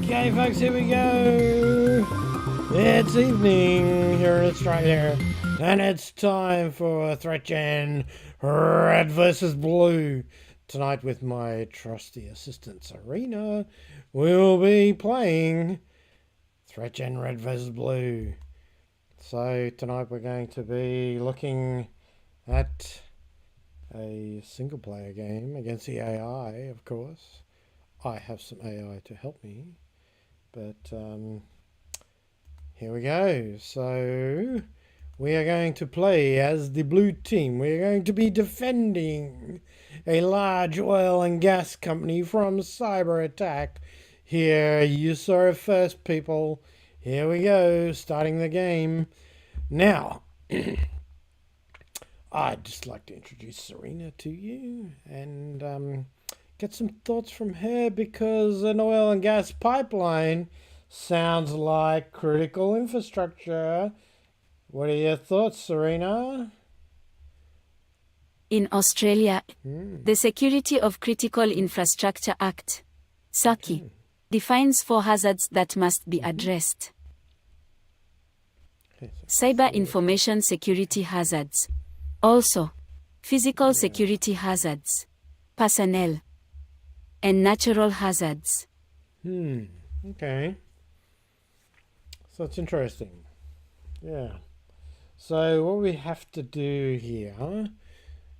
Okay, folks, here we go. It's evening here in Australia, and it's time for Threatgen Red versus Blue. Tonight, with my trusty assistant Sarina, we'll be playing Threatgen Red versus Blue. So tonight we're going to be looking at a single player game against the AI, of course. I have some AI to help me, but here we go. So we are going to play as the blue team. We are going to be defending a large oil and gas company from cyber attack. Here you saw it first, people. Here we go, starting the game. Now, I'd just like to introduce Sarina to you and get some thoughts from her, because an oil and gas pipeline sounds like critical infrastructure. What are your thoughts, Sarina? In Australia, the Security of Critical Infrastructure Act, SOCI, defines 4 hazards that must be addressed. Cyber information security hazards. Also, physical security hazards, personnel, and natural hazards. Okay. So it's interesting. Yeah. So what we have to do here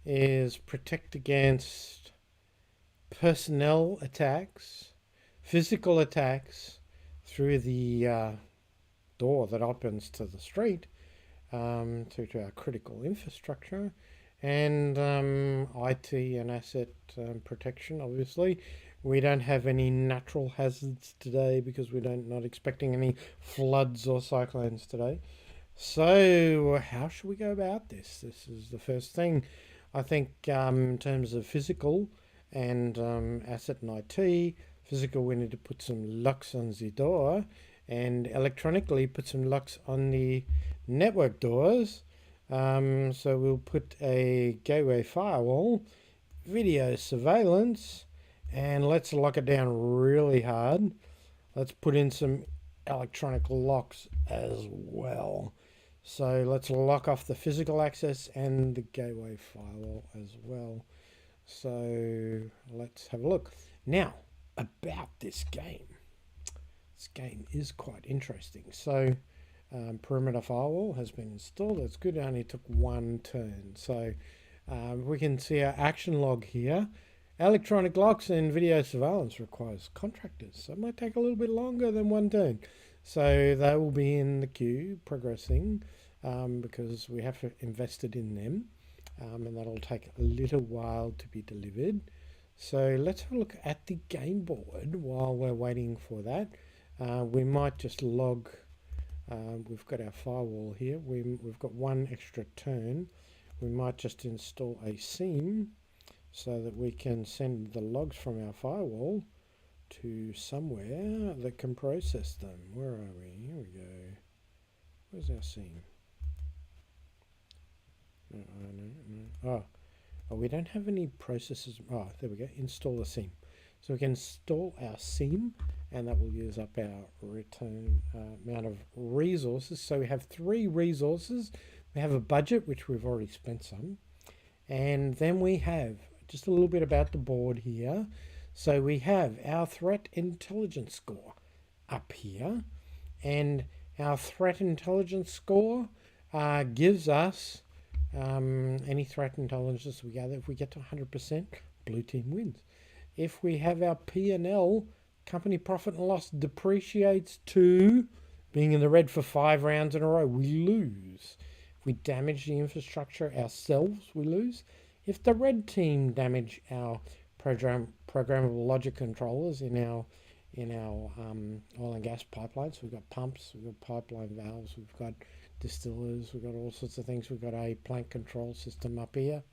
is protect against personnel attacks, physical attacks through the door that opens to the street, through to our critical infrastructure, and IT and asset protection. Obviously, we don't have any natural hazards today because we're not expecting any floods or cyclones today. So how should we go about this? This is the first thing. I think in terms of physical and asset and IT, physical, we need to put some locks on the door, and electronically put some locks on the network doors. So we'll put a gateway firewall, video surveillance, and let's lock it down really hard. Let's put in some electronic locks as well. So let's lock off the physical access and the gateway firewall as well. So let's have a look. Now, about this game. This game is quite interesting. So perimeter firewall has been installed. That's good. It only took 1 turn. So we can see our action log here. Electronic locks and video surveillance requires contractors, so it might take a little bit longer than 1 turn. So they will be in the queue progressing because we have invested in them, and that'll take a little while to be delivered. So let's have a look at the game board while we're waiting for that. We might just log. We've got our firewall here. We've got 1 extra turn. We might just install a SIEM so that we can send the logs from our firewall to somewhere that can process them. Where are we? Here we go. Where's our SIEM? No. Oh, we don't have any processes. Oh, there we go. Install a SIEM. So we can install our SIEM, and that will use up our return amount of resources. So we have 3 resources. We have a budget, which we've already spent some. And then we have just a little bit about the board here. So we have our threat intelligence score up here. And our threat intelligence score gives us any threat intelligence we gather. If we get to 100%, blue team wins. If we have our P&L, company profit and loss, depreciates to being in the red for 5 rounds in a row, we lose. If we damage the infrastructure ourselves, we lose. If the red team damage our programmable logic controllers in our oil and gas pipelines, we've got pumps, we've got pipeline valves, we've got distillers, we've got all sorts of things. We've got a plant control system up here.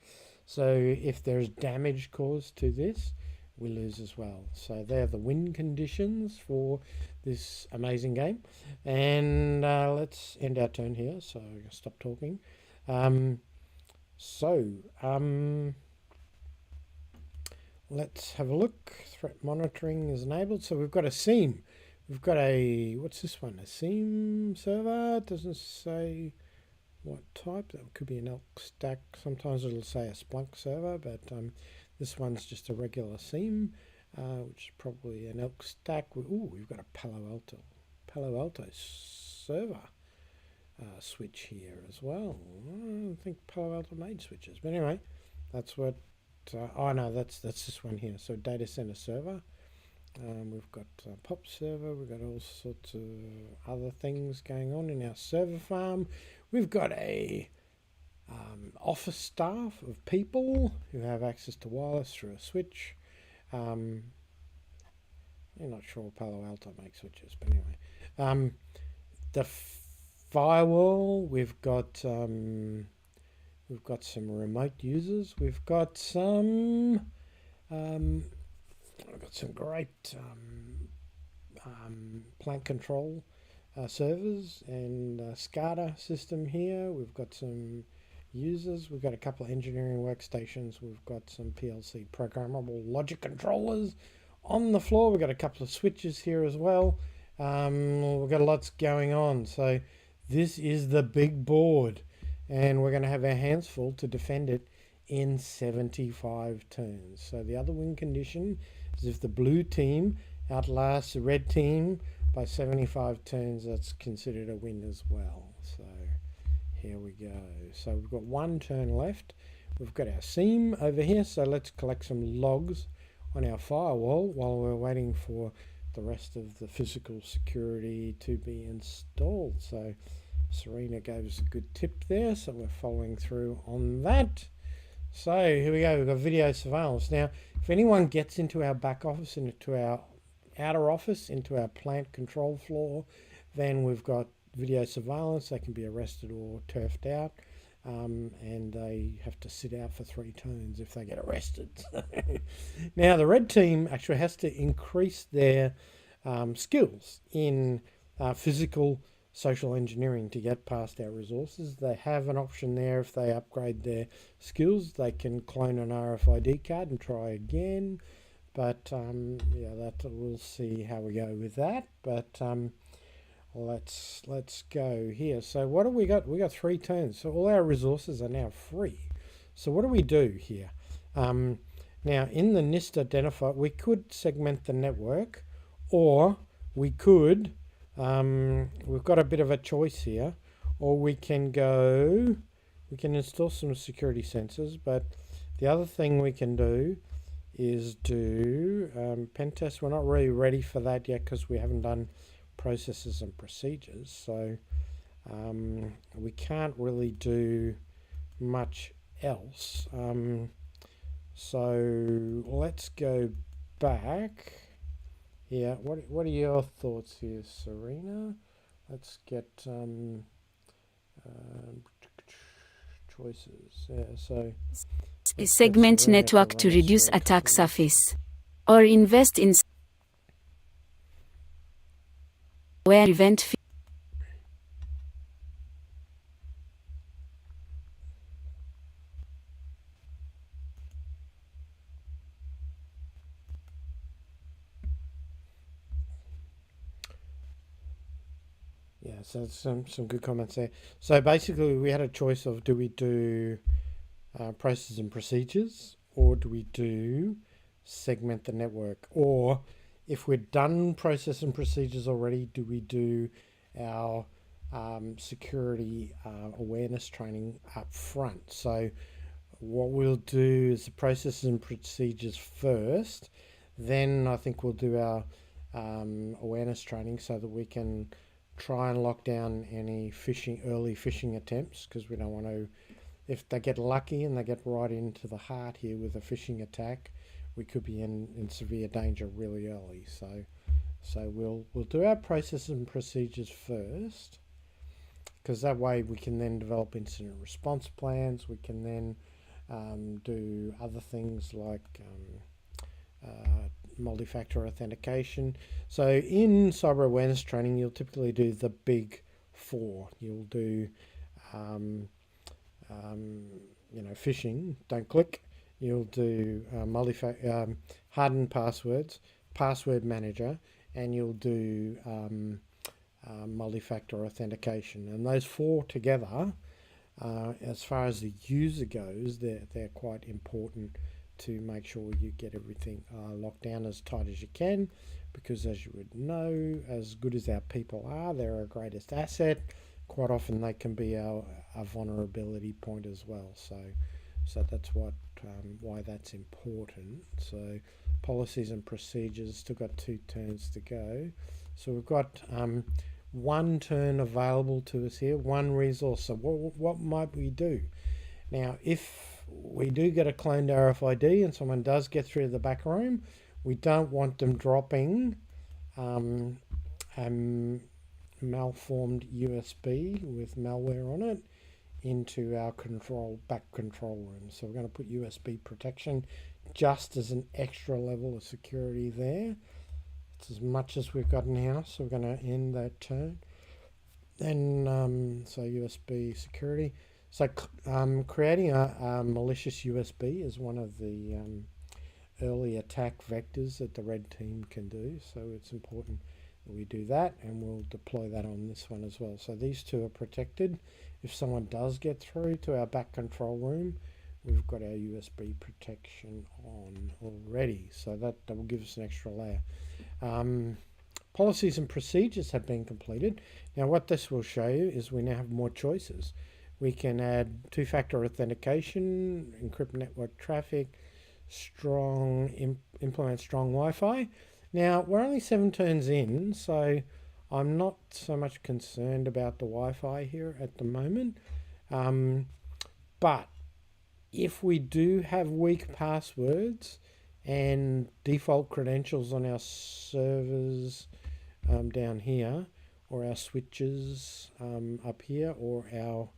So if there's damage caused to this, we lose as well. So they're the win conditions for this amazing game. And let's end our turn here. So I'm going to stop talking. Let's have a look. Threat monitoring is enabled. So we've got a SIEM. We've got a, what's this one? A SIEM server. It doesn't say what type. That could be an elk stack. Sometimes it'll say a Splunk server, but this one's just a regular SIEM, which is probably an elk stack. We've got a Palo Alto server switch here as well. I don't think Palo Alto made switches, but anyway, that's what. Oh no, that's this one here. So data center server. We've got pop server. We've got all sorts of other things going on in our server farm. We've got a office staff of people who have access to wireless through a switch. I'm not sure Palo Alto makes switches, but anyway, the firewall. We've got some remote users. We've got some great plant control servers and SCADA system here. We've got some users. We've got a couple of engineering workstations. We've got some PLC programmable logic controllers on the floor. We've got a couple of switches here as well. We've got lots going on. So this is the big board, and we're going to have our hands full to defend it in 75 turns. So the other win condition is if the blue team outlasts the red team by 75 turns, that's considered a win as well. So here we go. So we've got one turn left. We've got our SIEM over here, so let's collect some logs on our firewall while we're waiting for the rest of the physical security to be installed. So Sarina gave us a good tip there, so we're following through on that. So here we go, we've got video surveillance. Now, if anyone gets into our back office, into our outer office, into our plant control floor, then we've got video surveillance. They can be arrested or turfed out, and they have to sit out for 3 turns if they get arrested. Now, the red team actually has to increase their skills in physical social engineering to get past our resources. They have an option there. If they upgrade their skills, they can clone an RFID card and try again. But yeah, we'll see how we go with that. But let's go here. So what do we got? We got 3 turns. So all our resources are now free. So what do we do here? Now in the NIST identifier, we could segment the network, or we could. We've got a bit of a choice here, or we can install some security sensors, but the other thing we can do is do pen test. We're not really ready for that yet because we haven't done processes and procedures, so we can't really do much else. So let's go back. Yeah, what are your thoughts here, Sarina? Let's get choices. Yeah, so segment network to reduce attack surface, or invest in where prevent. Yeah, so some good comments there. So basically, we had a choice of, do we do processes and procedures, or do we do segment the network? Or if we're done process and procedures already, do we do our security awareness training up front? So what we'll do is the processes and procedures first, then I think we'll do our awareness training so that we can try and lock down any early phishing attempts, because we don't want to, if they get lucky and they get right into the heart here with a phishing attack, we could be in severe danger really early. So we'll do our processes and procedures first, because that way we can then develop incident response plans. We can then do other things like multi-factor authentication. So in cyber awareness training, you'll typically do the big four. You'll do phishing, don't click. You'll do hardened passwords, password manager, and you'll do multi-factor authentication. And those four together, as far as the user goes, they're quite important to make sure you get everything locked down as tight as you can, because as you would know, as good as our people are, they're our greatest asset. Quite often they can be our vulnerability point as well. So that's why that's important. So policies and procedures, still got 2 turns to go. So we've got one turn available to us here, one resource. So what might we do? Now, if we do get a cloned RFID and someone does get through the back room, we don't want them dropping malformed USB with malware on it into our back control room. So we're going to put USB protection just as an extra level of security there. It's as much as we've got now, so we're going to end that turn. Then so USB security. So creating a malicious USB is one of the early attack vectors that the red team can do. So it's important that we do that, and we'll deploy that on this one as well. So these two are protected. If someone does get through to our back control room, we've got our USB protection on already. So that will give us an extra layer. Policies and procedures have been completed. Now what this will show you is we now have more choices. We can add 2-factor authentication, encrypt network traffic, implement strong Wi-Fi. Now we're only 7 turns in, so I'm not so much concerned about the Wi-Fi here at the moment. But if we do have weak passwords and default credentials on our servers down here, or our switches up here, or our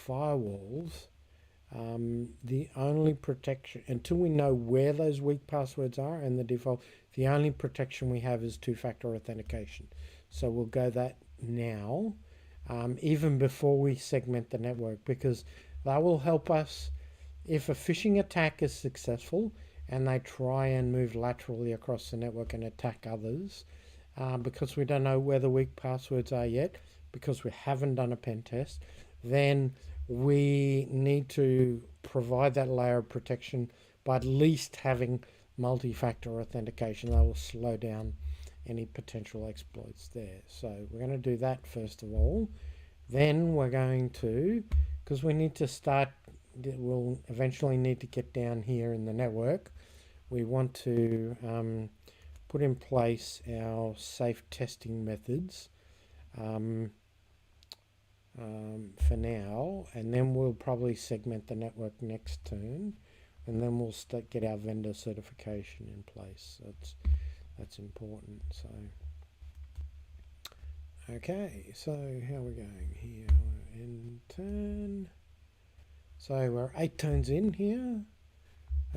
firewalls, the only protection, until we know where those weak passwords are and the default, the only protection we have is 2-factor authentication. So we'll go that now, even before we segment the network, because that will help us if a phishing attack is successful and they try and move laterally across the network and attack others, because we don't know where the weak passwords are yet, because we haven't done a pen test, then we need to provide that layer of protection by at least having multi-factor authentication. That will slow down any potential exploits there. So we're going to do that first of all. Then we're going to, because we need to start, we'll eventually need to get down here in the network, we want to put in place our safe testing methods for now, and then we'll probably segment the network next turn, and then we'll get our vendor certification in place. That's important. So okay, so how are we going here? End turn. So we're 8 turns in here.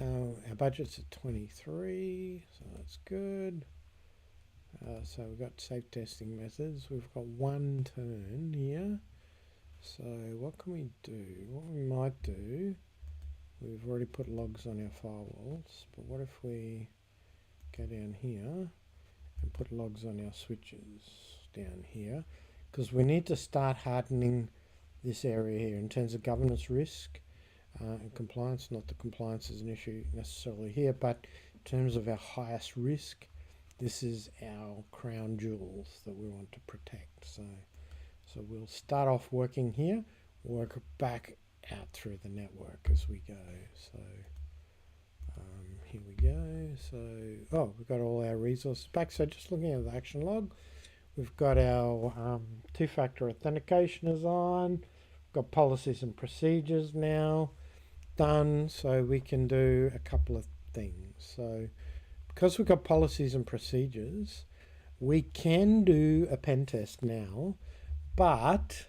Our budget's at 23, so that's good. So we've got safe testing methods. We've got 1 turn here. So what can we do? What we might do, we've already put logs on our firewalls, but what if we go down here and put logs on our switches down here? Because we need to start hardening this area here in terms of governance risk and compliance. Not that compliance is an issue necessarily here, but in terms of our highest risk, this is our crown jewels that we want to protect. So we'll start off working here, work back out through the network as we go. So here we go. So we've got all our resources back. So just looking at the action log, we've got our 2-factor authentication is on. We've got policies and procedures now done, so we can do a couple of things. So because we've got policies and procedures, we can do a pen test now, but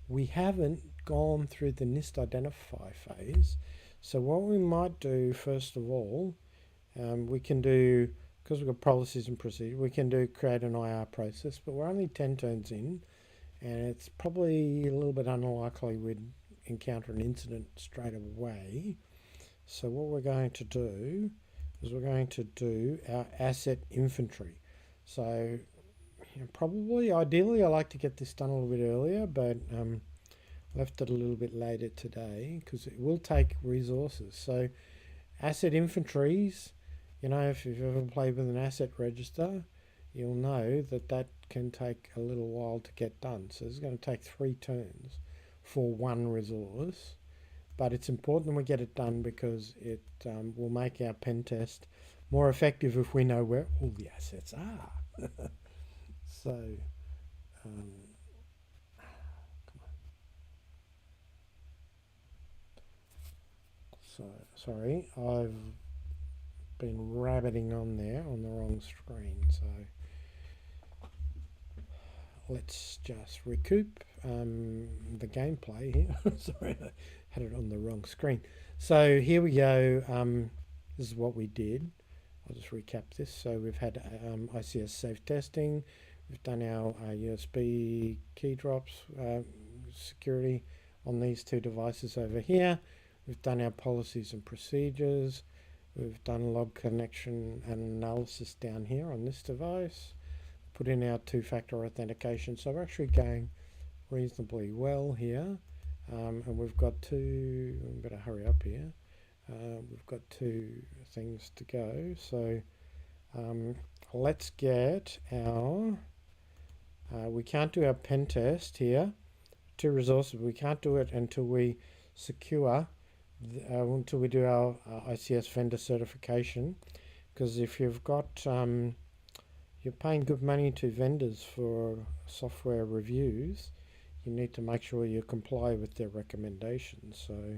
we haven't gone through the NIST identify phase. So what we might do first of all, we can do, because we've got policies and procedures, we can do create an IR process, but we're only 10 turns in, and it's probably a little bit unlikely we'd encounter an incident straight away. So what we're going to do is we're going to do our asset inventory. So probably, ideally, I like to get this done a little bit earlier, but left it a little bit later today because it will take resources. So asset inventories, if you've ever played with an asset register, you'll know that that can take a little while to get done. So it's going to take 3 turns for one resource, but it's important we get it done because it will make our pen test more effective if we know where all the assets are. So, sorry, I've been rabbiting on there on the wrong screen. So let's just recoup the gameplay here. Sorry, I had it on the wrong screen. So here we go. This is what we did. I'll just recap this. So we've had ICS safe testing. We've done our USB key drops security on these 2 devices over here. We've done our policies and procedures. We've done log connection and analysis down here on this device. Put in our 2-factor authentication. So we're actually going reasonably well here. And we've got 2, we better hurry up here. We've got 2 things to go. So let's get our, we can't do our pen test here. 2 resources, we can't do it until we secure, until we do our ICS vendor certification. Because if you've got, you're paying good money to vendors for software reviews, you need to make sure you comply with their recommendations. So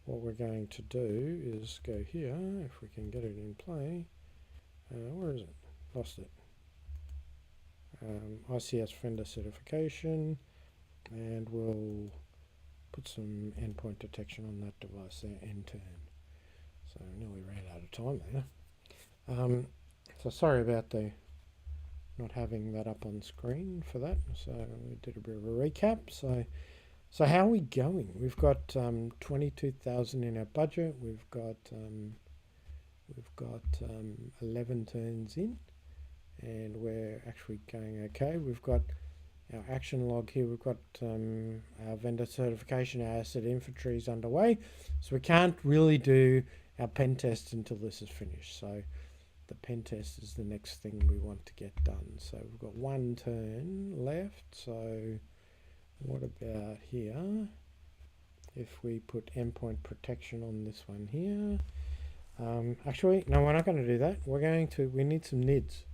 what we're going to do is go here, if we can get it in play. Where is it? Lost it. ICS vendor certification, and we'll put some endpoint detection on that device there, end-turn. So nearly ran out of time there. So sorry about the not having that up on screen for that. So we did a bit of a recap. So how are we going? We've got 22,000 in our budget. We've got 11 turns in, and we're actually going okay. We've got our action log here. We've got our vendor certification, our asset inventory is underway. So we can't really do our pen test until this is finished. So the pen test is the next thing we want to get done. So we've got 1 turn left. So what about here? If we put endpoint protection on this one here. Actually, no, we're not going to do that. We need some NIDs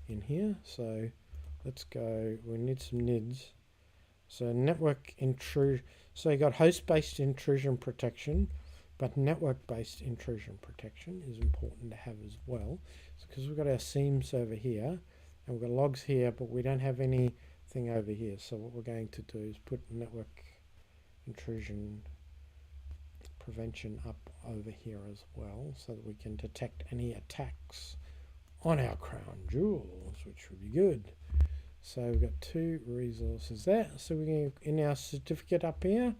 in here. So let's go, we need some NIDs. So network intrusion, so you got host-based intrusion protection, but network-based intrusion protection is important to have as well. So because we've got our seams over here, and we've got logs here, but we don't have anything over here. So what we're going to do is put network intrusion prevention up over here as well, so that we can detect any attacks on our crown jewels, which would be good. So we've got 2 resources there. So we're going to, in our certificate up here,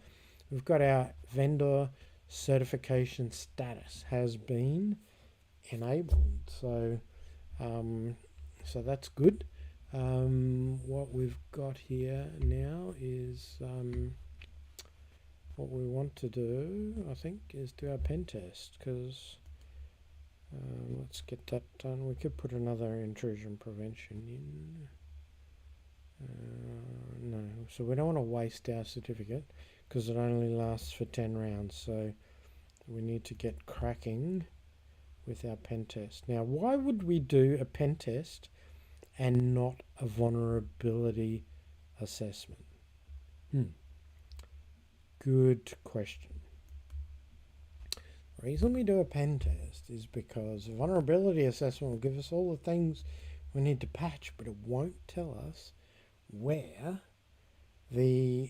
we've got our vendor certification status has been enabled. So so that's good. What we've got here now is what we want to do, I think, is do our pen test, because let's get that done. We could put another intrusion prevention in. No, so we don't want to waste our certificate because it only lasts for 10 rounds. So we need to get cracking with our pen test. Now, why would we do a pen test and not a vulnerability assessment? Good question. The reason we do a pen test is because a vulnerability assessment will give us all the things we need to patch, but it won't tell us where the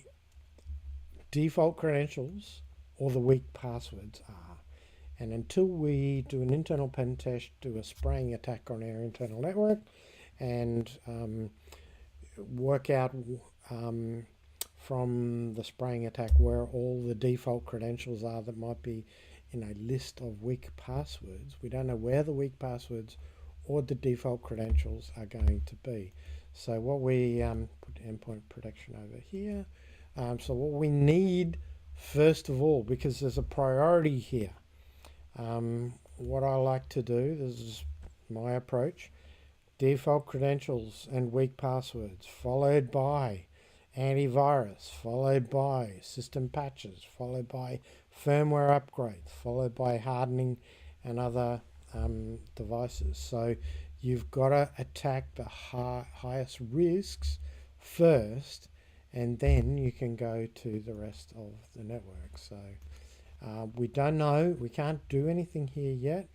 default credentials or the weak passwords are. And until we do an internal pen test, do a spraying attack on our internal network, and work out from the spraying attack where all the default credentials are that might be in a list of weak passwords. We don't know where the weak passwords or the default credentials are going to be. So what we put endpoint protection over here. So what we need first of all, because there's a priority here, what I like to do, this is my approach, default credentials and weak passwords, followed by antivirus, followed by system patches, followed by firmware upgrades, followed by hardening and other devices. So you've got to attack the highest risks first, and then you can go to the rest of the network. So we don't know, we can't do anything here yet,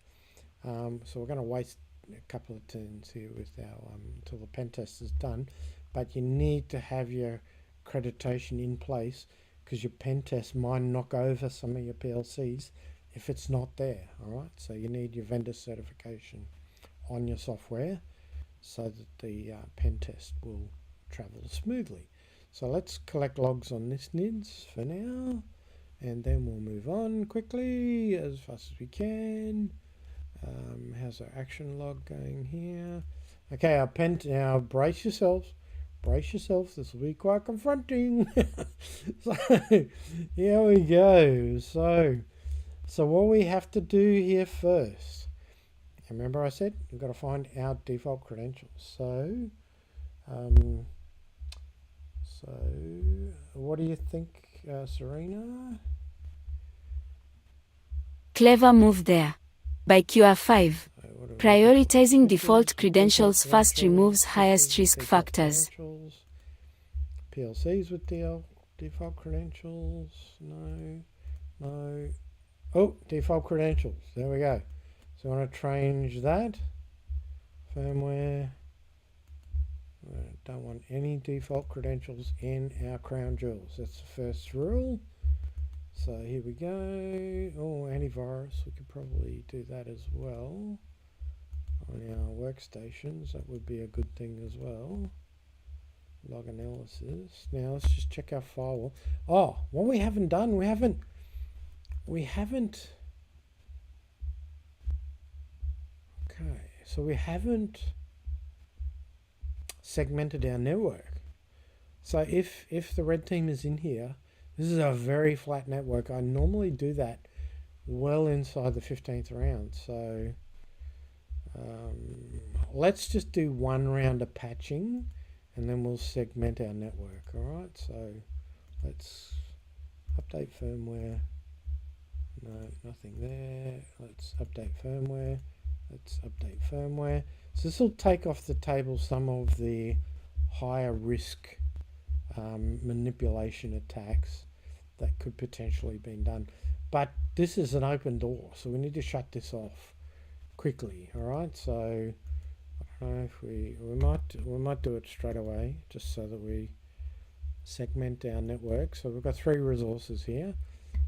so we're going to waste a couple of turns here with our until the pen test is done. But you need to have your accreditation in place, because your pen test might knock over some of your PLCs if it's not there. All right, so you need your vendor certification on your software so that the pen test will travel smoothly. So let's collect logs on this NIDS for now, and then we'll move on quickly as fast as we can. How's our action log going here? Okay, now brace yourselves. Brace yourselves, this will be quite confronting. So here we go. So what we have to do here first, remember I said we've got to find our default credentials. So what do you think, Sarina? Clever move there. By QR5. Prioritizing default credentials first removes highest risk factors. PLCs with default credentials. No. Oh, default credentials. There we go. So I want to change that. Firmware. Don't want any default credentials in our crown jewels. That's the first rule. So here we go. Oh, antivirus. We could probably do that as well on our workstations. That would be a good thing as well. Log analysis. Now let's just check our firewall. Oh, what we haven't done, we haven't okay, so we haven't segmented our network. So if the red team is in here, this is a very flat network. I normally do that well inside the 15th round. So let's just do one round of patching, and then we'll segment our network. All right, so let's update firmware. No, nothing there. Let's update firmware. Let's update firmware. So this will take off the table some of the higher risk manipulation attacks that could potentially be done. But this is an open door, so we need to shut this off quickly. All right, so I don't know if we might do it straight away, just so that we segment our network. So we've got 3 resources here,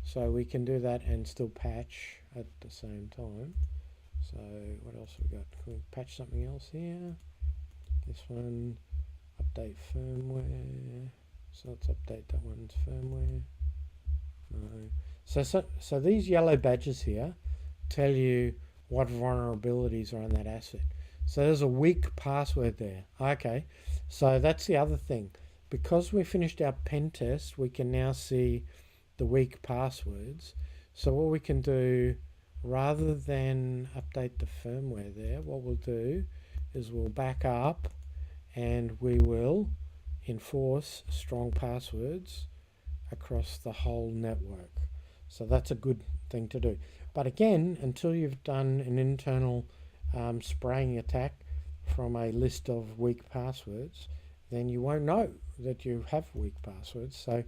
so we can do that and still patch at the same time. So what else have we got? Can we patch something else here? This one, update firmware. So let's update that one's firmware. No. So these yellow badges here tell you what vulnerabilities are on that asset. So there's a weak password there. Okay, so that's the other thing. Because we finished our pen test, we can now see the weak passwords. So what we can do, rather than update the firmware there, what we'll do is we'll back up and we will enforce strong passwords across the whole network. So that's a good thing to do. But again, until you've done an internal spraying attack from a list of weak passwords, then you won't know that you have weak passwords. So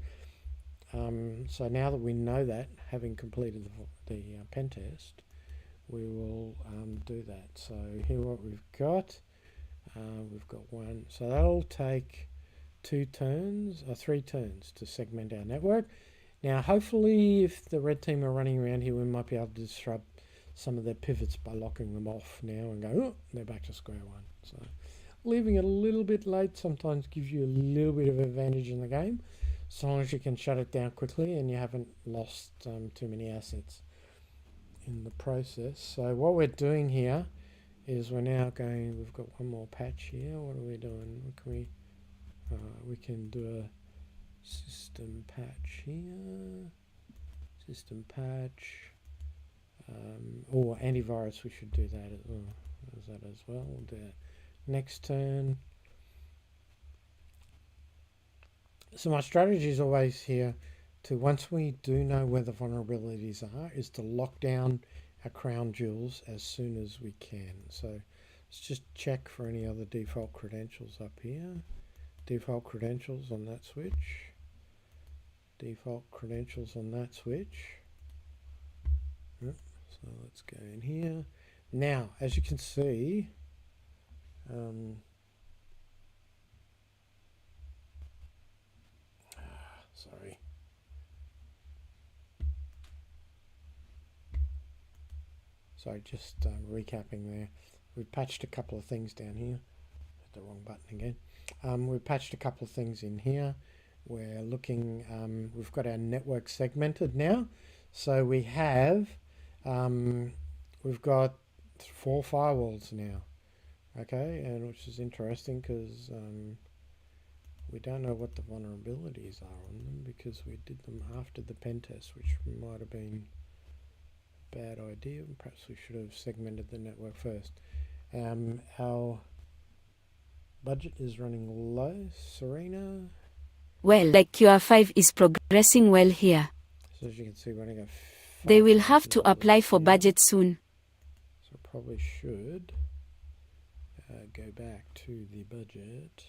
so now that we know that, having completed the pen test, we will do that. So here what we've got one. So that'll take 3 turns to segment our network. Now hopefully if the red team are running around here, we might be able to disrupt some of their pivots by locking them off now and go, oh, they're back to square one. So leaving it a little bit late sometimes gives you a little bit of advantage in the game, as long as you can shut it down quickly and you haven't lost too many assets in the process. So what we're doing here is we're now going, we've got one more patch here. What are we doing? What can we can do a system patch here, system patch, or antivirus. We should do that as well. We'll do that next turn. So my strategy is always here to, once we do know where the vulnerabilities are, is to lock down our crown jewels as soon as we can. So let's just check for any other default credentials up here. Default credentials on that switch. Default credentials on that switch. Yep. So let's go in here. Now, as you can see, sorry. Sorry, just recapping there. We've patched a couple of things down here. Hit the wrong button again. We've patched a couple of things in here. We're looking, we've got our network segmented now. So we have, we've got 4 firewalls now. Okay, and which is interesting because we don't know what the vulnerabilities are on them because we did them after the pen test, which might have been a bad idea. Perhaps we should have segmented the network first. Our budget is running low. Sarina. Well, like QR5 is progressing well here. So as you can see, running a They will have to apply for budget soon. So probably should go back to the budget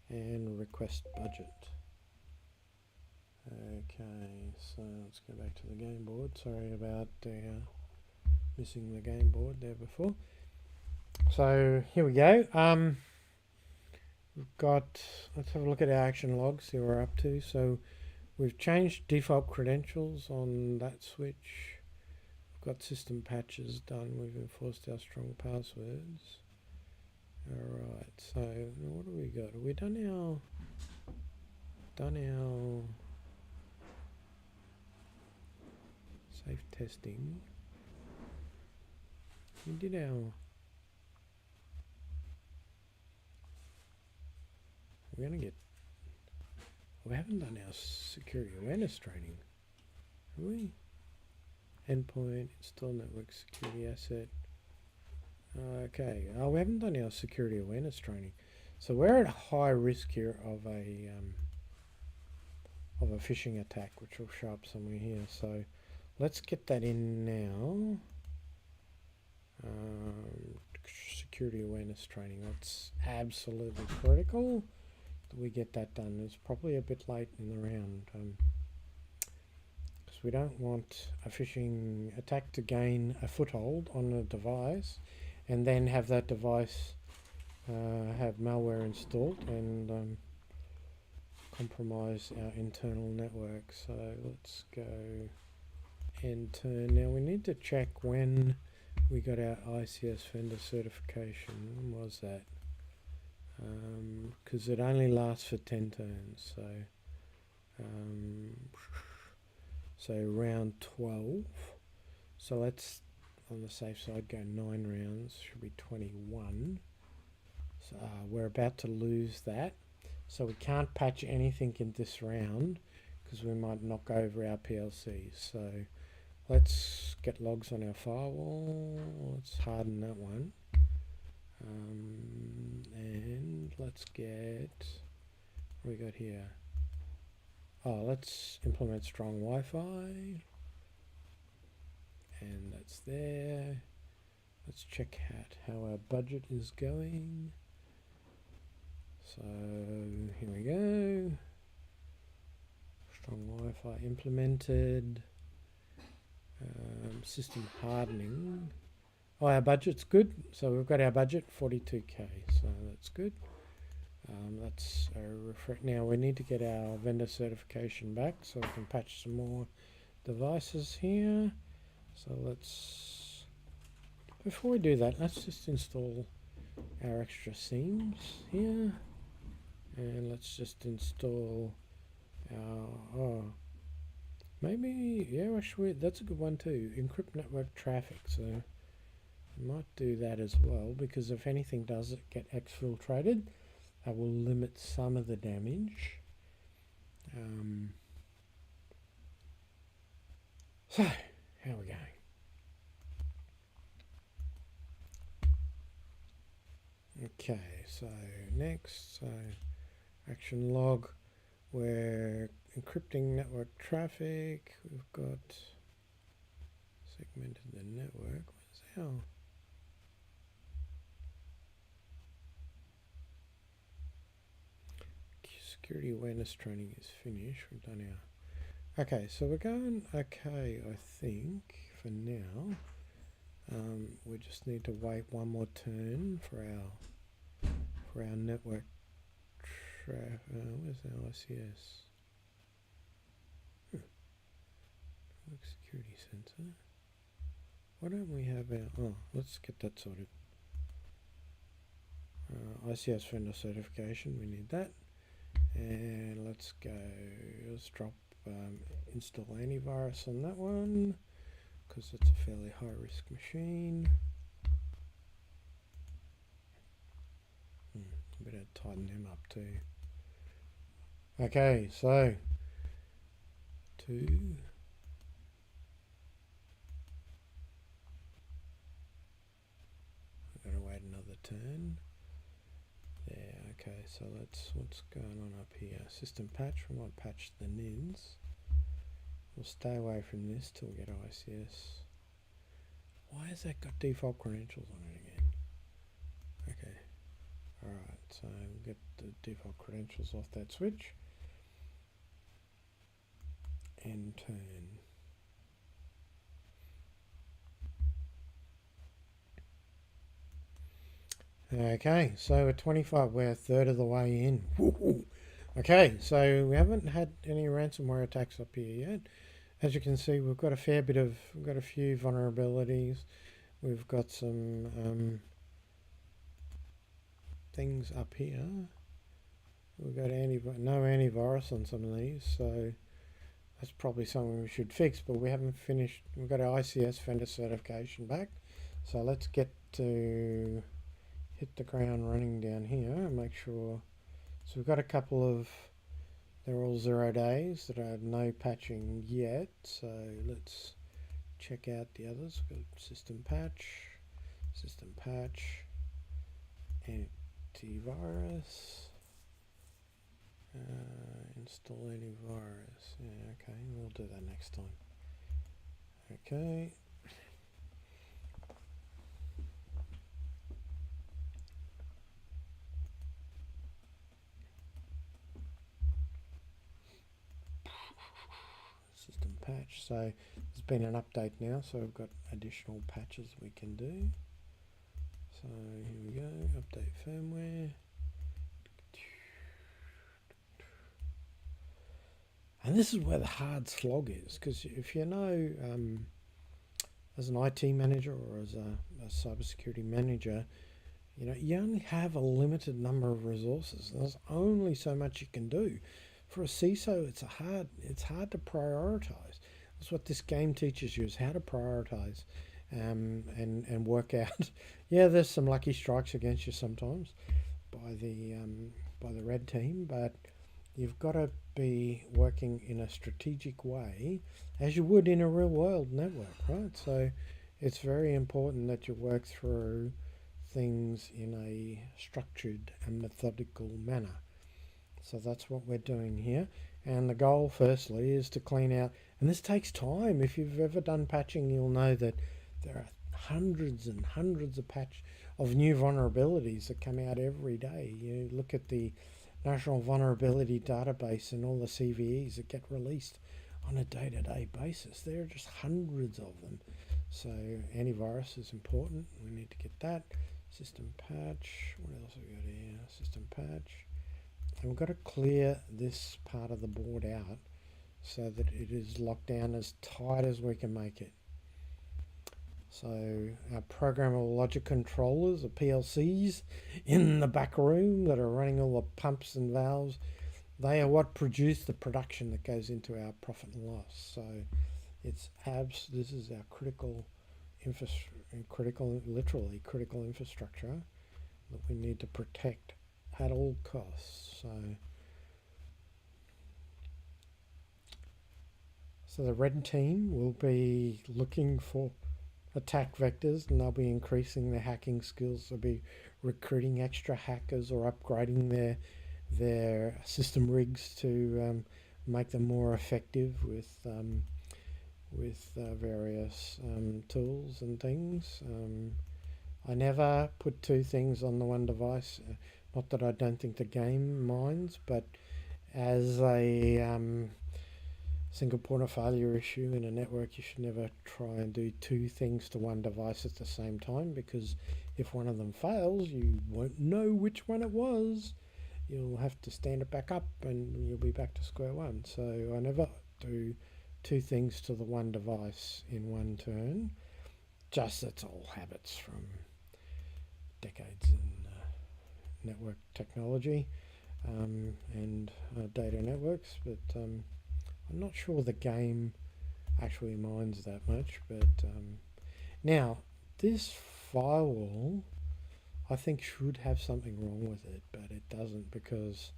and request budget. Okay, so let's go back to the game board. Sorry about missing the game board there before. So here we go. We've got, let's have a look at our action logs, see what we're up to. So we've changed default credentials on that switch. We've got system patches done. We've enforced our strong passwords. Alright, so what have we got? Have we done our safe testing? We did our, we're going to get, we haven't done our security awareness training, have we? Endpoint, install network security asset. Okay, we haven't done our security awareness training. So we're at high risk here of a phishing attack, which will show up somewhere here. So let's get that in now. Security awareness training, that's absolutely critical that we get that done. It's probably a bit late in the round because we don't want a phishing attack to gain a foothold on a device and then have that device have malware installed and compromise our internal network. So let's go end turn. Now we need to check when we got our ICS vendor certification. When was that? Because it only lasts for 10 turns. So round 12. So let's, on the safe side, go 9 rounds. Should be 21. So we're about to lose that. So we can't patch anything in this round because we might knock over our PLC. So let's get logs on our firewall. Let's harden that one. And let's get, what we got here? Oh, let's implement strong Wi-Fi. And that's there. Let's check out how our budget is going. So here we go. Strong Wi-Fi implemented. System hardening. Oh, our budget's good. So we've got our budget 42k. So that's good. That's a refresh. Now we need to get our vendor certification back so we can patch some more devices here. So let's, before we do that, let's just install our extra seams here, and let's just install our, maybe, yeah, actually that's a good one too, encrypt network traffic. So I might do that as well, because if anything does get exfiltrated, that will limit some of the damage. So how are we going? Okay, so next, so action log, we're encrypting network traffic. We've got segmented the network. Where's our security awareness training is finished? We've done our, okay, so we're going okay, I think, for now. We just need to wait one more turn for our network traffic. Where's our ICS? Network security sensor. Why don't we have our, oh, let's get that sorted. ICS vendor certification, we need that. And let's go, let's drop install antivirus on that one, because it's a fairly high risk machine. Better tighten them up too. Okay, so I've got to wait another turn. Yeah, okay, so let's, what's going on up here? System patch, we might patch the NINs. We'll stay away from this till we get ICS. Why has that got default credentials on it again? Okay. Alright, so we'll get the default credentials off that switch. And turn. Okay, so we're 25, we're a third of the way in. Woo-hoo. Okay, so we haven't had any ransomware attacks up here yet. As you can see, we've got a fair bit of, we've got a few vulnerabilities. We've got some things up here. We've got no antivirus on some of these, so that's probably something we should fix, but we haven't finished. We've got our ICS vendor certification back. So let's get to hit the ground running down here and make sure. So we've got a couple of, they're all 0 days that are no patching yet. So let's check out the others. We've got system patch, antivirus, install antivirus. Yeah, okay, we'll do that next time. Okay. System patch. So there's been an update now, so we've got additional patches we can do. So here we go, update firmware. And this is where the hard slog is, because if you know, as an IT manager or as a cybersecurity manager, you know, you only have a limited number of resources. There's only so much you can do. For a CISO, it's hard to prioritize. That's what this game teaches you, is how to prioritize and work out. Yeah, there's some lucky strikes against you sometimes by the red team, but you've got to be working in a strategic way as you would in a real world network, right? So it's very important that you work through things in a structured and methodical manner. So that's what we're doing here. And the goal firstly is to clean out, and this takes time. If you've ever done patching, you'll know that there are hundreds and hundreds of new vulnerabilities that come out every day. You look at the National Vulnerability Database and all the CVEs that get released on a day-to-day basis. There are just hundreds of them. So antivirus is important. We need to get that. System patch. What else have we got here? System patch. And we've got to clear this part of the board out so that it is locked down as tight as we can make it. So our programmable logic controllers, or PLCs, in the back room that are running all the pumps and valves, they are what produce the production that goes into our profit and loss. So it's this is our literally critical infrastructure that we need to protect at all costs. So the red team will be looking for attack vectors, and they'll be increasing their hacking skills. They'll be recruiting extra hackers or upgrading their system rigs to make them more effective with various tools and things. I never put two things on the one device. Not that I don't think the game minds, but as a single point of failure issue in a network, you should never try and do two things to one device at the same time, because if one of them fails, you won't know which one it was. You'll have to stand it back up and you'll be back to square one. So I never do two things to the one device in one turn. Just that's all habits from decades in network technology and data networks, but I'm not sure the game actually minds that much. But now this firewall, I think, should have something wrong with it, but it doesn't, because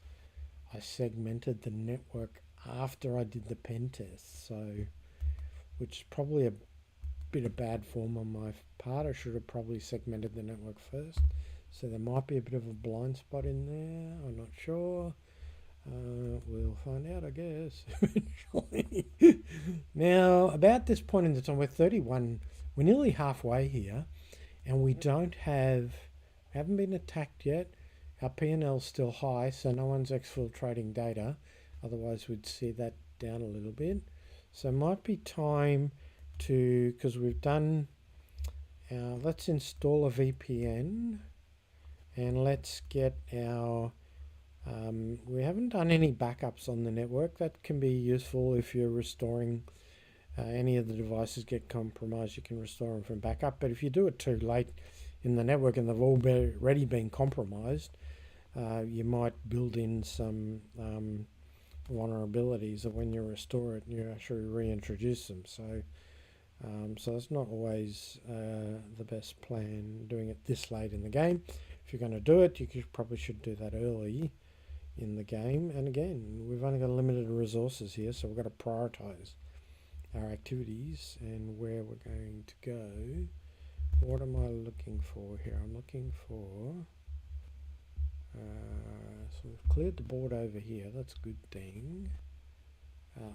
I segmented the network after I did the pen test, so which is probably a bit of bad form on my part. I should have probably segmented the network first, so there might be a bit of a blind spot in there. I'm not sure. We'll find out, I guess, eventually. Now, about this point in the time, we're 31. We're nearly halfway here, and we haven't been attacked yet. Our P&L's still high, so no one's exfiltrating data. Otherwise, we'd see that down a little bit. So it might be time to, because we've done, let's install a VPN, and let's get our, we haven't done any backups on the network. That can be useful if you're restoring any of the devices get compromised. You can restore them from backup, but if you do it too late in the network and they've already been compromised, you might build in some vulnerabilities that when you restore it, you actually reintroduce them. So it's not always the best plan doing it this late in the game. If you're going to do it, you probably should do that early in the game. And again, we've only got limited resources here, so we've got to prioritize our activities and where we're going to go. What am I looking for here? I'm looking for, so we've cleared the board over here. That's a good thing.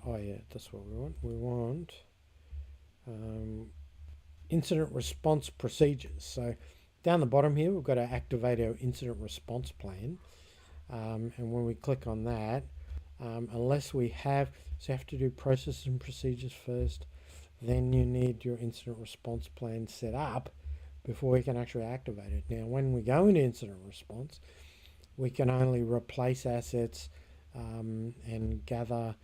Oh yeah, that's what we want. We want incident response procedures. So down the bottom here, we've got to activate our incident response plan. And when we click on that, unless we have, so you have to do processes and procedures first, then you need your incident response plan set up before you can actually activate it. Now, when we go into incident response, we can only replace assets and gather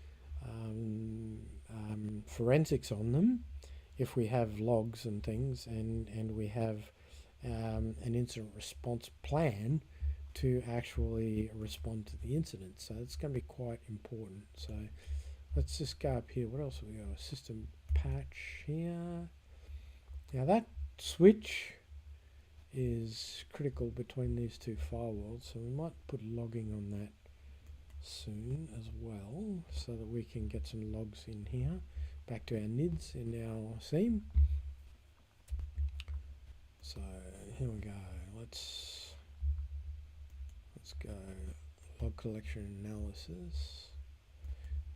forensics on them if we have logs and things, and we have an incident response plan to actually respond to the incident. So it's going to be quite important. So let's just go up here. What else have we got? A system patch here. Now that switch is critical between these two firewalls, so we might put logging on that soon as well, so that we can get some logs in here back to our NIDs in our seam. So here we go. Let's go log collection analysis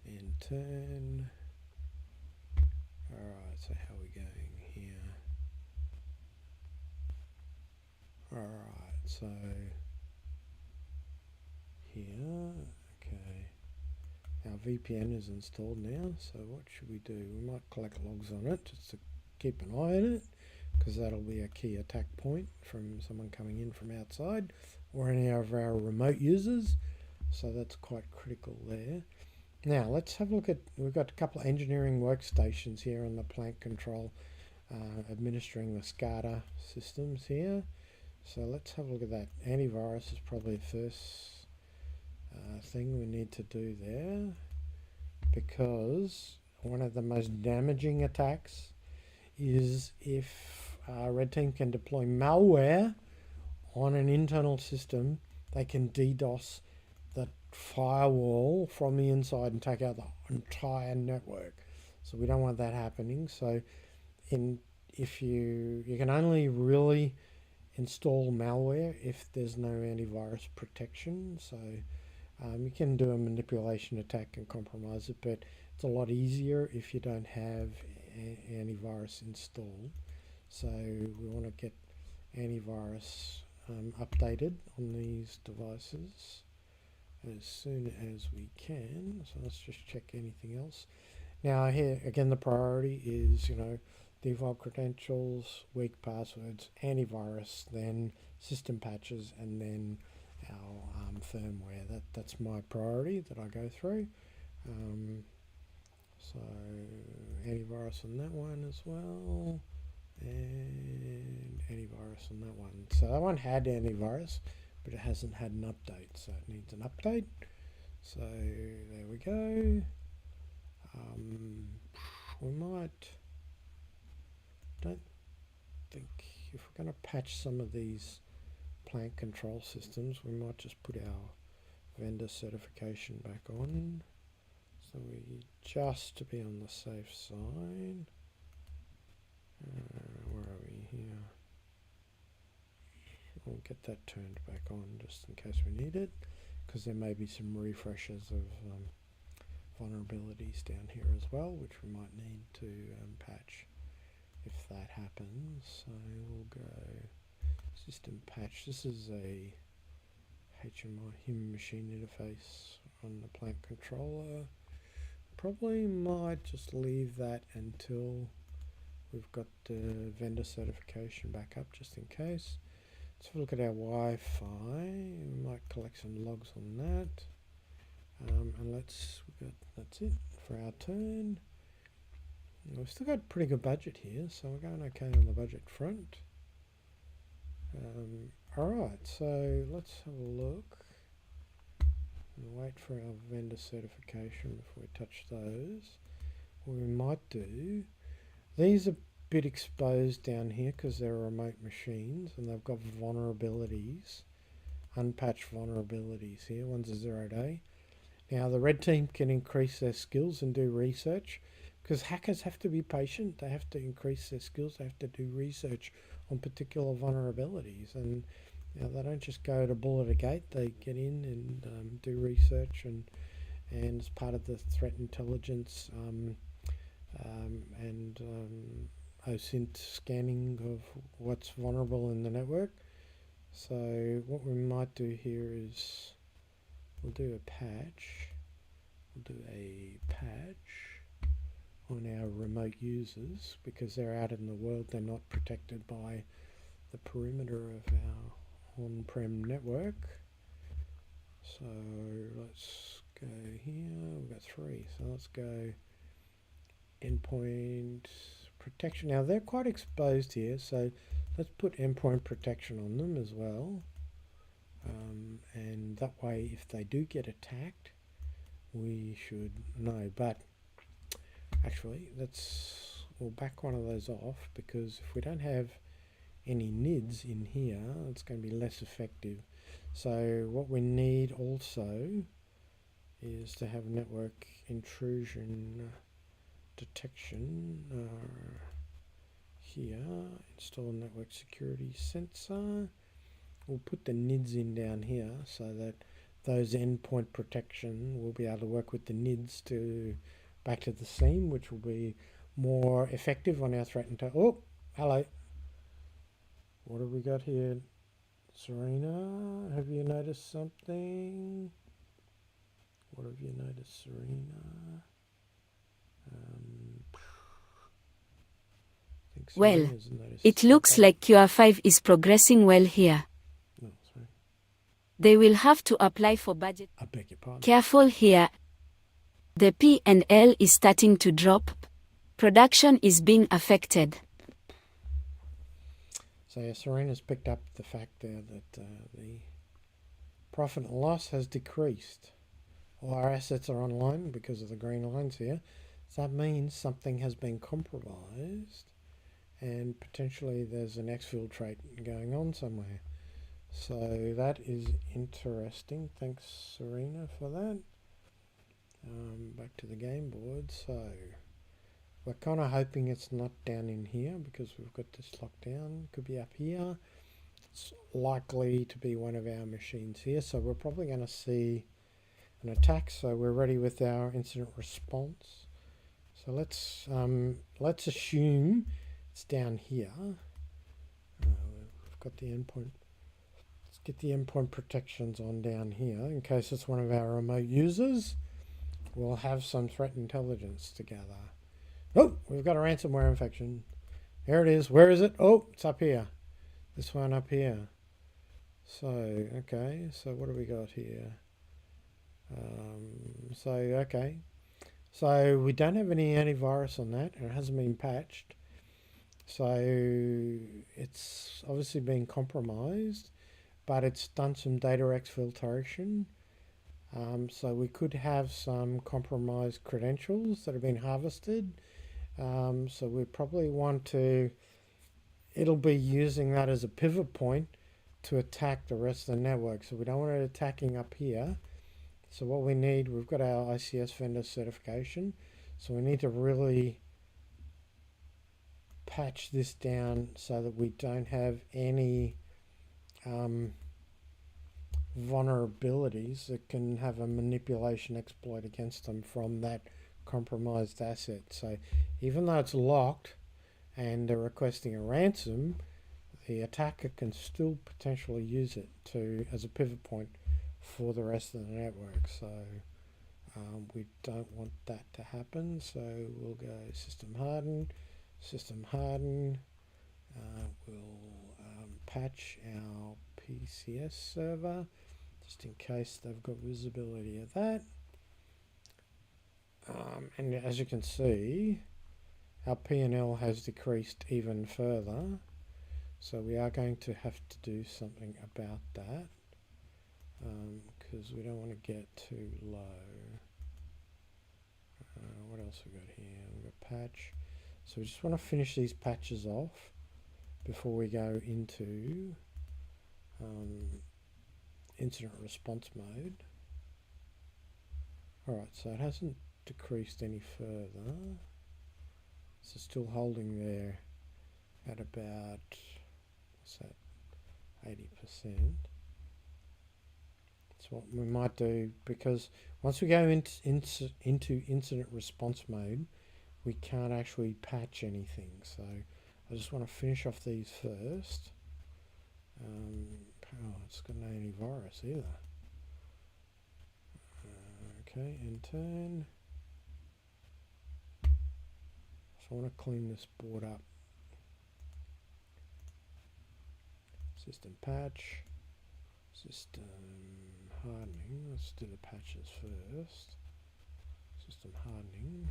and turn. Alright, so how are we going here? Alright, so here, okay. Our VPN is installed now, so what should we do? We might collect logs on it just to keep an eye on it, because that'll be a key attack point from someone coming in from outside or any of our remote users. So that's quite critical there. Now let's have a look at, we've got a couple of engineering workstations here on the plant control administering the SCADA systems here. So let's have a look at that. Antivirus is probably the first thing we need to do there, because one of the most damaging attacks is if Red Team can deploy malware on an internal system, they can DDoS the firewall from the inside and take out the entire network. So we don't want that happening. So if you can only really install malware if there's no antivirus protection. So you can do a manipulation attack and compromise it, but it's a lot easier if you don't have antivirus installed. So we want to get antivirus updated on these devices as soon as we can. So let's just check anything else. Now here again, the priority is, default credentials, weak passwords, antivirus, then system patches, and then our firmware. That's my priority that I go through. So antivirus on that one as well, and antivirus on that one. So that one had antivirus, but it hasn't had an update, so it needs an update. So there we go. We might, don't think, if we're going to patch some of these plant control systems, we might just put our vendor certification back on. So we just to be on the safe side. Where are we here? We'll get that turned back on just in case we need it, because there may be some refreshes of vulnerabilities down here as well, which we might need to patch if that happens. So we'll go system patch. This is a HMI human machine interface on the plant controller. Probably might just leave that until we've got the vendor certification back up, just in case. Let's have a look at our Wi-Fi. We might collect some logs on that. And that's it for our turn. We've still got a pretty good budget here, so we're going okay on the budget front. Alright, so let's have a look and wait for our vendor certification before we touch those. What we might do, these are a bit exposed down here because they're remote machines and they've got vulnerabilities, unpatched vulnerabilities here. One's a 0-day. Now the red team can increase their skills and do research, because hackers have to be patient. They have to increase their skills. They have to do research on particular vulnerabilities, and they don't just go to bullet a gate. They get in and do research, and as part of the threat intelligence and OSINT scanning of what's vulnerable in the network. So what we might do here is we'll do a patch. We'll do a patch on our remote users, because they're out in the world. They're not protected by the perimeter of our on-prem network. So let's go here. We've got 3, so let's go endpoint protection. Now they're quite exposed here, so let's put endpoint protection on them as well, and that way if they do get attacked we should know. But actually we'll back one of those off, because if we don't have any NIDs in here, it's going to be less effective. So what we need also is to have network intrusion detection here. Install network security sensor. We'll put the NIDs in down here so that those endpoint protection will be able to work with the NIDs to back to the seam, which will be more effective on our threat intel. Oh, hello. What have we got here? Sarina, have you noticed something? What have you noticed, Sarina? Well, it looks like QR5 is progressing well here. Oh, sorry. They will have to apply for budget. I beg your pardon. Careful here. The P&L is starting to drop. Production is being affected. So Sarina's picked up the fact there that the profit and loss has decreased. All our assets are online because of the green lines here. So that means something has been compromised and potentially there's an exfiltrate going on somewhere. So that is interesting. Thanks, Sarina, for that. Back to the game board. So we're kind of hoping it's not down in here because we've got this locked down. Could be up here. It's likely to be one of our machines here. So we're probably going to see an attack. So we're ready with our incident response. So let's assume it's down here. We've got the endpoint. Let's get the endpoint protections on down here in case it's one of our remote users. We'll have some threat intelligence to gather. Oh, we've got a ransomware infection. There it is. Where is it? Oh, it's up here. This one up here. So, okay. So what do we got here? Okay. So we don't have any antivirus on that. It hasn't been patched. So it's obviously been compromised, but it's done some data exfiltration. So we could have some compromised credentials that have been harvested. So we probably want to, it'll be using that as a pivot point to attack the rest of the network. So we don't want it attacking up here. So what we need, we've got our ICS vendor certification. So we need to really patch this down so that we don't have any vulnerabilities that can have a manipulation exploit against them from that compromised asset. So even though it's locked and they're requesting a ransom, the attacker can still potentially use it as a pivot point for the rest of the network. So we don't want that to happen. So we'll go system harden. We'll patch our PCS server just in case they've got visibility of that. And as you can see, our P&L has decreased even further. So we are going to have to do something about that because we don't want to get too low. What else we got here? We've got patch. So we just want to finish these patches off before we go into incident response mode. Alright, so it hasn't decreased any further. So still holding there at about, what's that, 80%. That's what we might do, because once we go into incident response mode, we can't actually patch anything. So I just want to finish off these first. It's got no antivirus either. Okay, and turn. So I want to clean this board up. System patch, system hardening. Let's do the patches first. System hardening,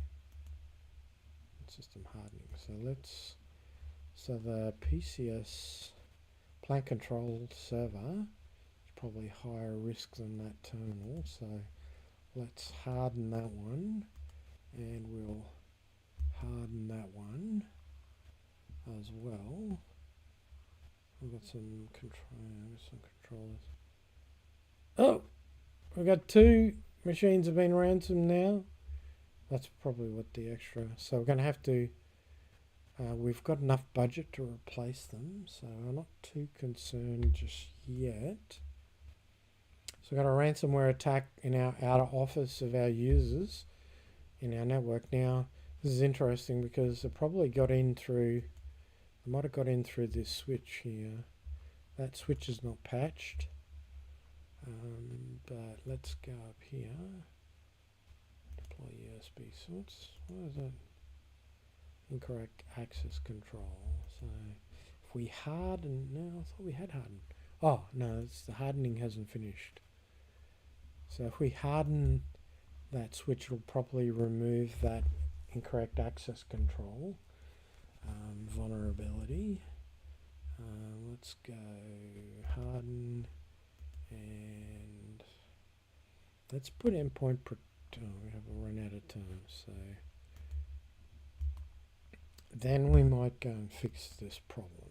and system hardening. So the PCS plant control server is probably higher risk than that terminal. So let's harden that one, and we'll harden that one as well. We've got some controllers. Oh, we've got 2 machines have been ransomed now. That's probably what the extra. So we're going to have to. We've got enough budget to replace them, so I'm not too concerned just yet. So we've got a ransomware attack in our outer office of our users in our network. Now, this is interesting because it probably got in through. I might have got in through this switch here. That switch is not patched. But let's go up here. Deploy USB sorts. What is that? Incorrect access control. So if we harden, no, I thought we had hardened. Oh no, it's the hardening hasn't finished. So if we harden that switch, it'll probably remove that incorrect access control vulnerability. Let's go harden, and let's put endpoint. We have run out of time, so then we might go and fix this problem.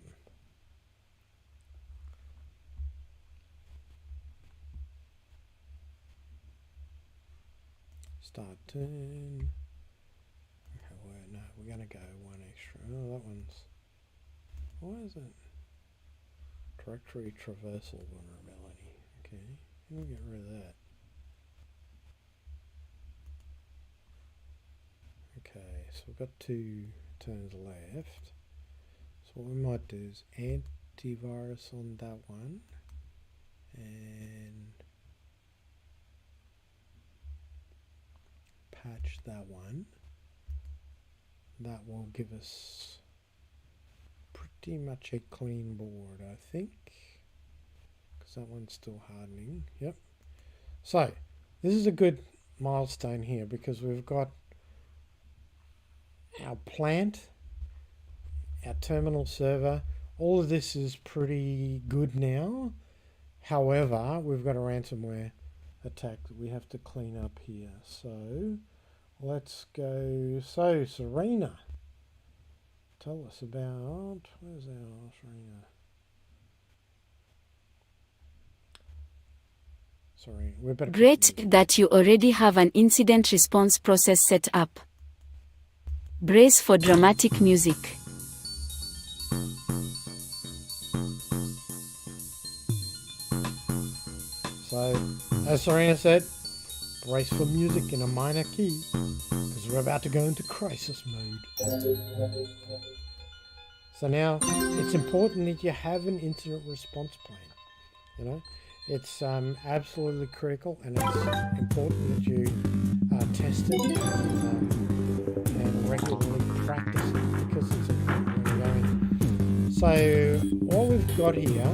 Start turn. Okay, well, no, we're going to go one extra. Oh, that one's. Why is it? Directory traversal vulnerability. Okay, we'll get rid of that. Okay, so we've got 2 turns left. So what we might do is antivirus on that one, and patch that one. That will give us pretty much a clean board, I think, because that one's still hardening. Yep. So this is a good milestone here, because we've got our plant, our terminal server. All of this is pretty good now. However, we've got a ransomware attack that we have to clean up here. So let's go. So Sarina, tell us about, where's our Sarina? Sorry, we're better. Great that you already have an incident response process set up. Brace for dramatic music. So, as Sarina said, brace for music in a minor key, because we're about to go into crisis mode. So now, it's important that you have an incident response plan. You know, it's absolutely critical, and it's important that you test it and regularly practice it, because it's important when you're going. So what we've got here,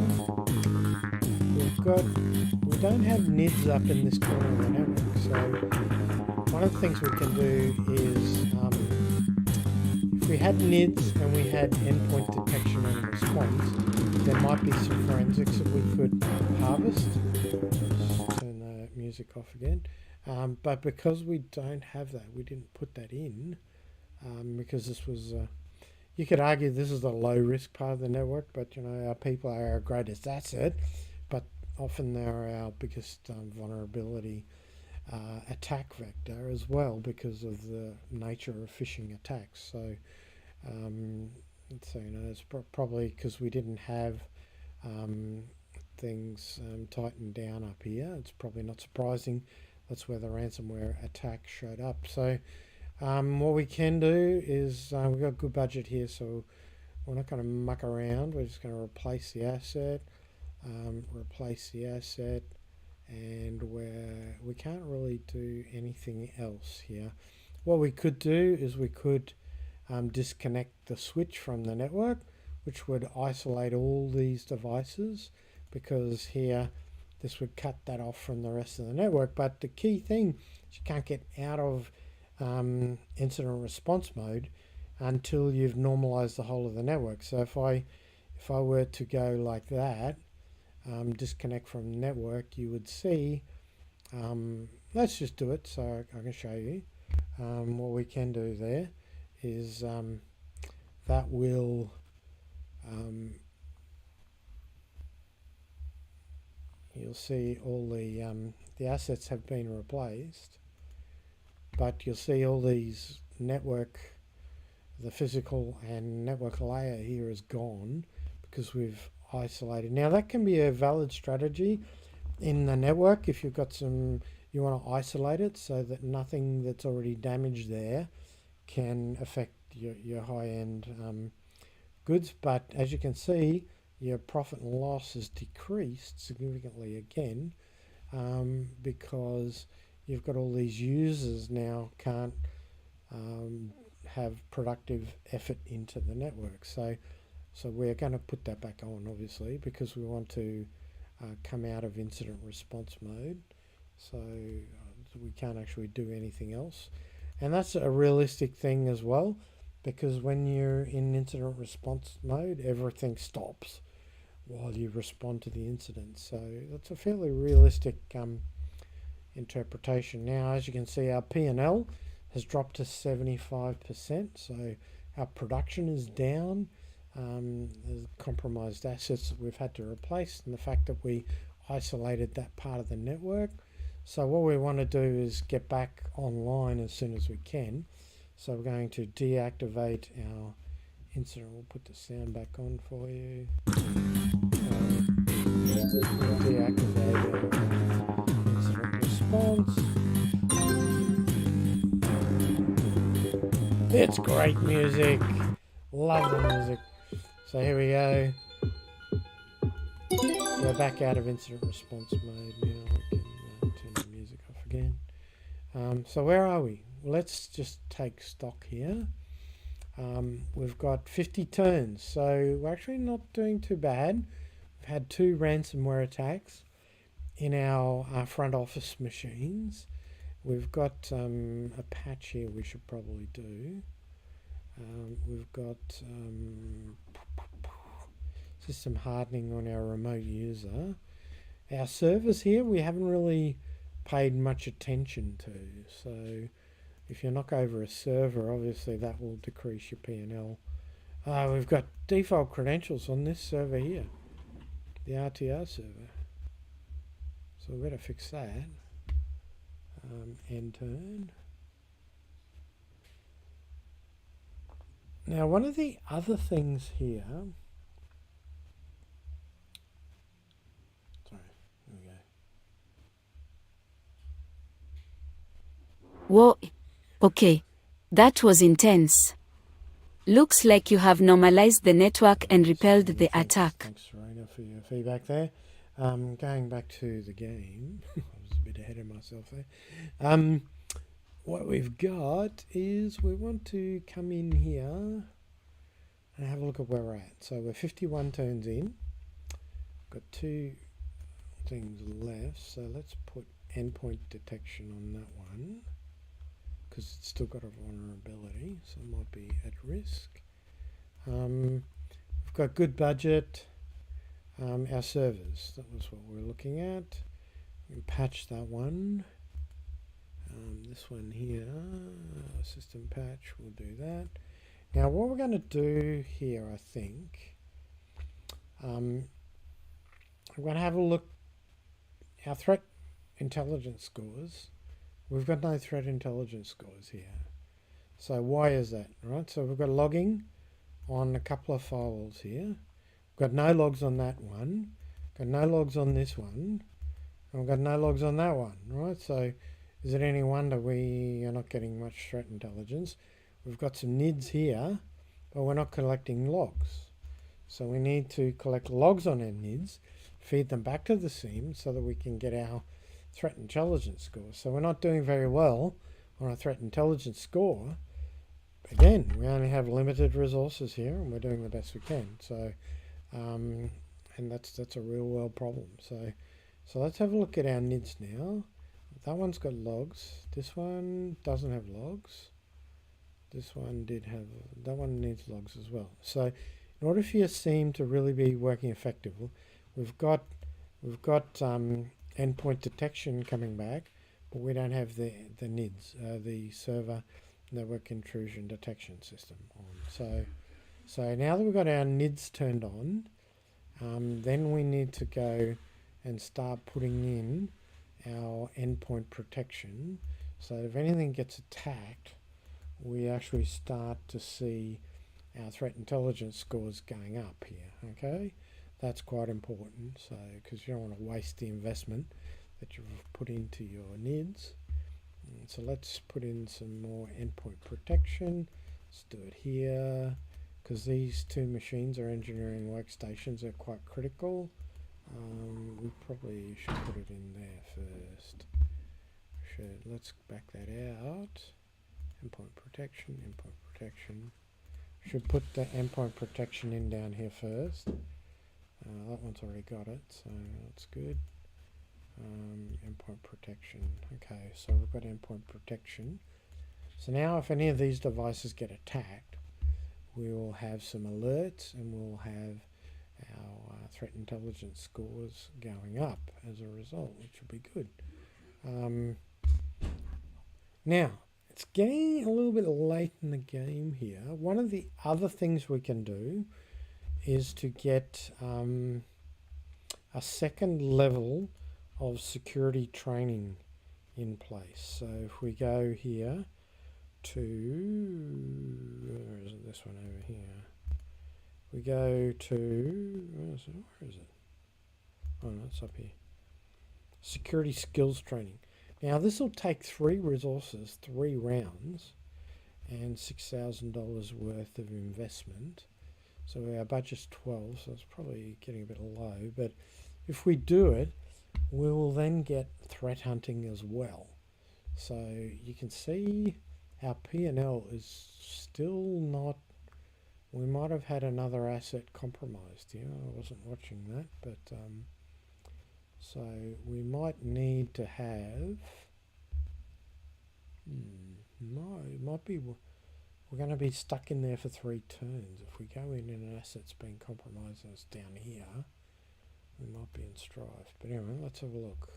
we don't have NIDs up in this corner of the network. So one of the things we can do is, if we had NIDs and we had endpoint detection and response, there might be some forensics that we could harvest. Just turn the music off again. But because we don't have that, we didn't put that in, because this was, you could argue this is the low risk part of the network, but you know, our people are our greatest asset, but often they're our biggest vulnerability attack vector as well, because of the nature of phishing attacks. So, you know, it's probably because we didn't have things tightened down up here. It's probably not surprising. That's where the ransomware attack showed up. So what we can do is, we've got good budget here, so we're not going to muck around. We're just going to replace the asset, and we can't really do anything else here. What we could do is we could disconnect the switch from the network, which would isolate all these devices, because here this would cut that off from the rest of the network. But the key thing is you can't get out of incident response mode until you've normalized the whole of the network. So if I were to go like that, disconnect from the network, you would see, let's just do it so I can show you. What we can do there is that will you'll see all the assets have been replaced, but you'll see all these network, the physical and network layer here is gone because we've isolated. Now that can be a valid strategy in the network if you've got some, you want to isolate it so that nothing that's already damaged there can affect your high-end goods. But as you can see, your profit and loss has decreased significantly again, because you've got all these users now can't have productive effort into the network. So we're going to put that back on, obviously, because we want to come out of incident response mode. So we can't actually do anything else. And that's a realistic thing as well. because when you're in incident response mode, everything stops while you respond to the incident. So that's a fairly realistic interpretation. Now, as you can see, our P&L has dropped to 75%, so our production is down. There's compromised assets that we've had to replace, and the fact that we isolated that part of the network. So what we want to do is get back online as soon as we can. So we're going to deactivate our incident. We'll put the sound back on for you. Deactivate our incident response. It's great music. Love the music. So here we go. We're back out of incident response mode now. We can turn the music off again. So where are we? Let's just take stock here. We've got 50 turns, so we're actually not doing too bad. We've had 2 ransomware attacks in our front office machines. We've got a patch here we should probably do. We've got system hardening on our remote user. Our servers here we haven't really paid much attention to. So if you knock over a server, obviously that will decrease your P&L. We've got default credentials on this server here, the RTR server. So we better fix that. End turn. Now, one of the other things here. Sorry, here we go. Whoa. Okay. That was intense. Looks like you have normalized the network and repelled the attack. Thanks, Sarina, for your feedback there. Going back to the game. I was a bit ahead of myself there. What we've got is we want to come in here and have a look at where we're at. So we're 51 turns in. Got 2 things left. So let's put endpoint detection on that one, because it's still got a vulnerability, so it might be at risk. We've got good budget. Our servers, that was what we're looking at. We can patch that one. This one here, system patch, we'll do that. Now what we're going to do here, I think, I'm going to have a look. Our threat intelligence scores, we've got no threat intelligence scores here. So why is that? Right, so we've got logging on a couple of firewalls here. We've got no logs on that one, got no logs on this one, and we've got no logs on that one. Right, so is it any wonder we are not getting much threat intelligence? We've got some NIDs here, but we're not collecting logs. So we need to collect logs on our NIDs, feed them back to the SIEM so that we can get our threat intelligence score. So we're not doing very well on our threat intelligence score. Again, we only have limited resources here, and we're doing the best we can. So, and that's a real world problem. So let's have a look at our NIDs now. That one's got logs. This one doesn't have logs. This one did have. That one needs logs as well. So, in order for your SIEM to really be working effective, we've got endpoint detection coming back, but we don't have the NIDs, the server network intrusion detection system on. So now that we've got our NIDs turned on, then we need to go and start putting in our endpoint protection, so if anything gets attacked, we actually start to see our threat intelligence scores going up here. Okay, that's quite important, so because you don't want to waste the investment that you've put into your NIDs. So let's put in some more endpoint protection. Let's do it here, because these 2 machines are engineering workstations. They're quite critical. We probably should put it in there first. Let's back that out. Endpoint protection, endpoint protection. Should put the endpoint protection in down here first. That one's already got it, so that's good. Endpoint protection. Okay, so we've got endpoint protection. So now if any of these devices get attacked, we will have some alerts, and we'll have our threat intelligence scores going up as a result, which will be good. Now, it's getting a little bit late in the game here. One of the other things we can do is to get a second level of security training in place. So if we go here to, where is it, this one over here, we go to, where is it? Oh no, it's up here. Security skills training. Now this will take 3 resources, 3 rounds, and $6,000 worth of investment. So our budget's 12, so it's probably getting a bit low, but if we do it, we will then get threat hunting as well. So you can see our P&L is still not, we might have had another asset compromised here. I wasn't watching that, but so we might need to have, no, it might be, we're going to be stuck in there for 3 turns. If we go in and an asset's been compromised and it's down here, we might be in strife. But anyway, let's have a look.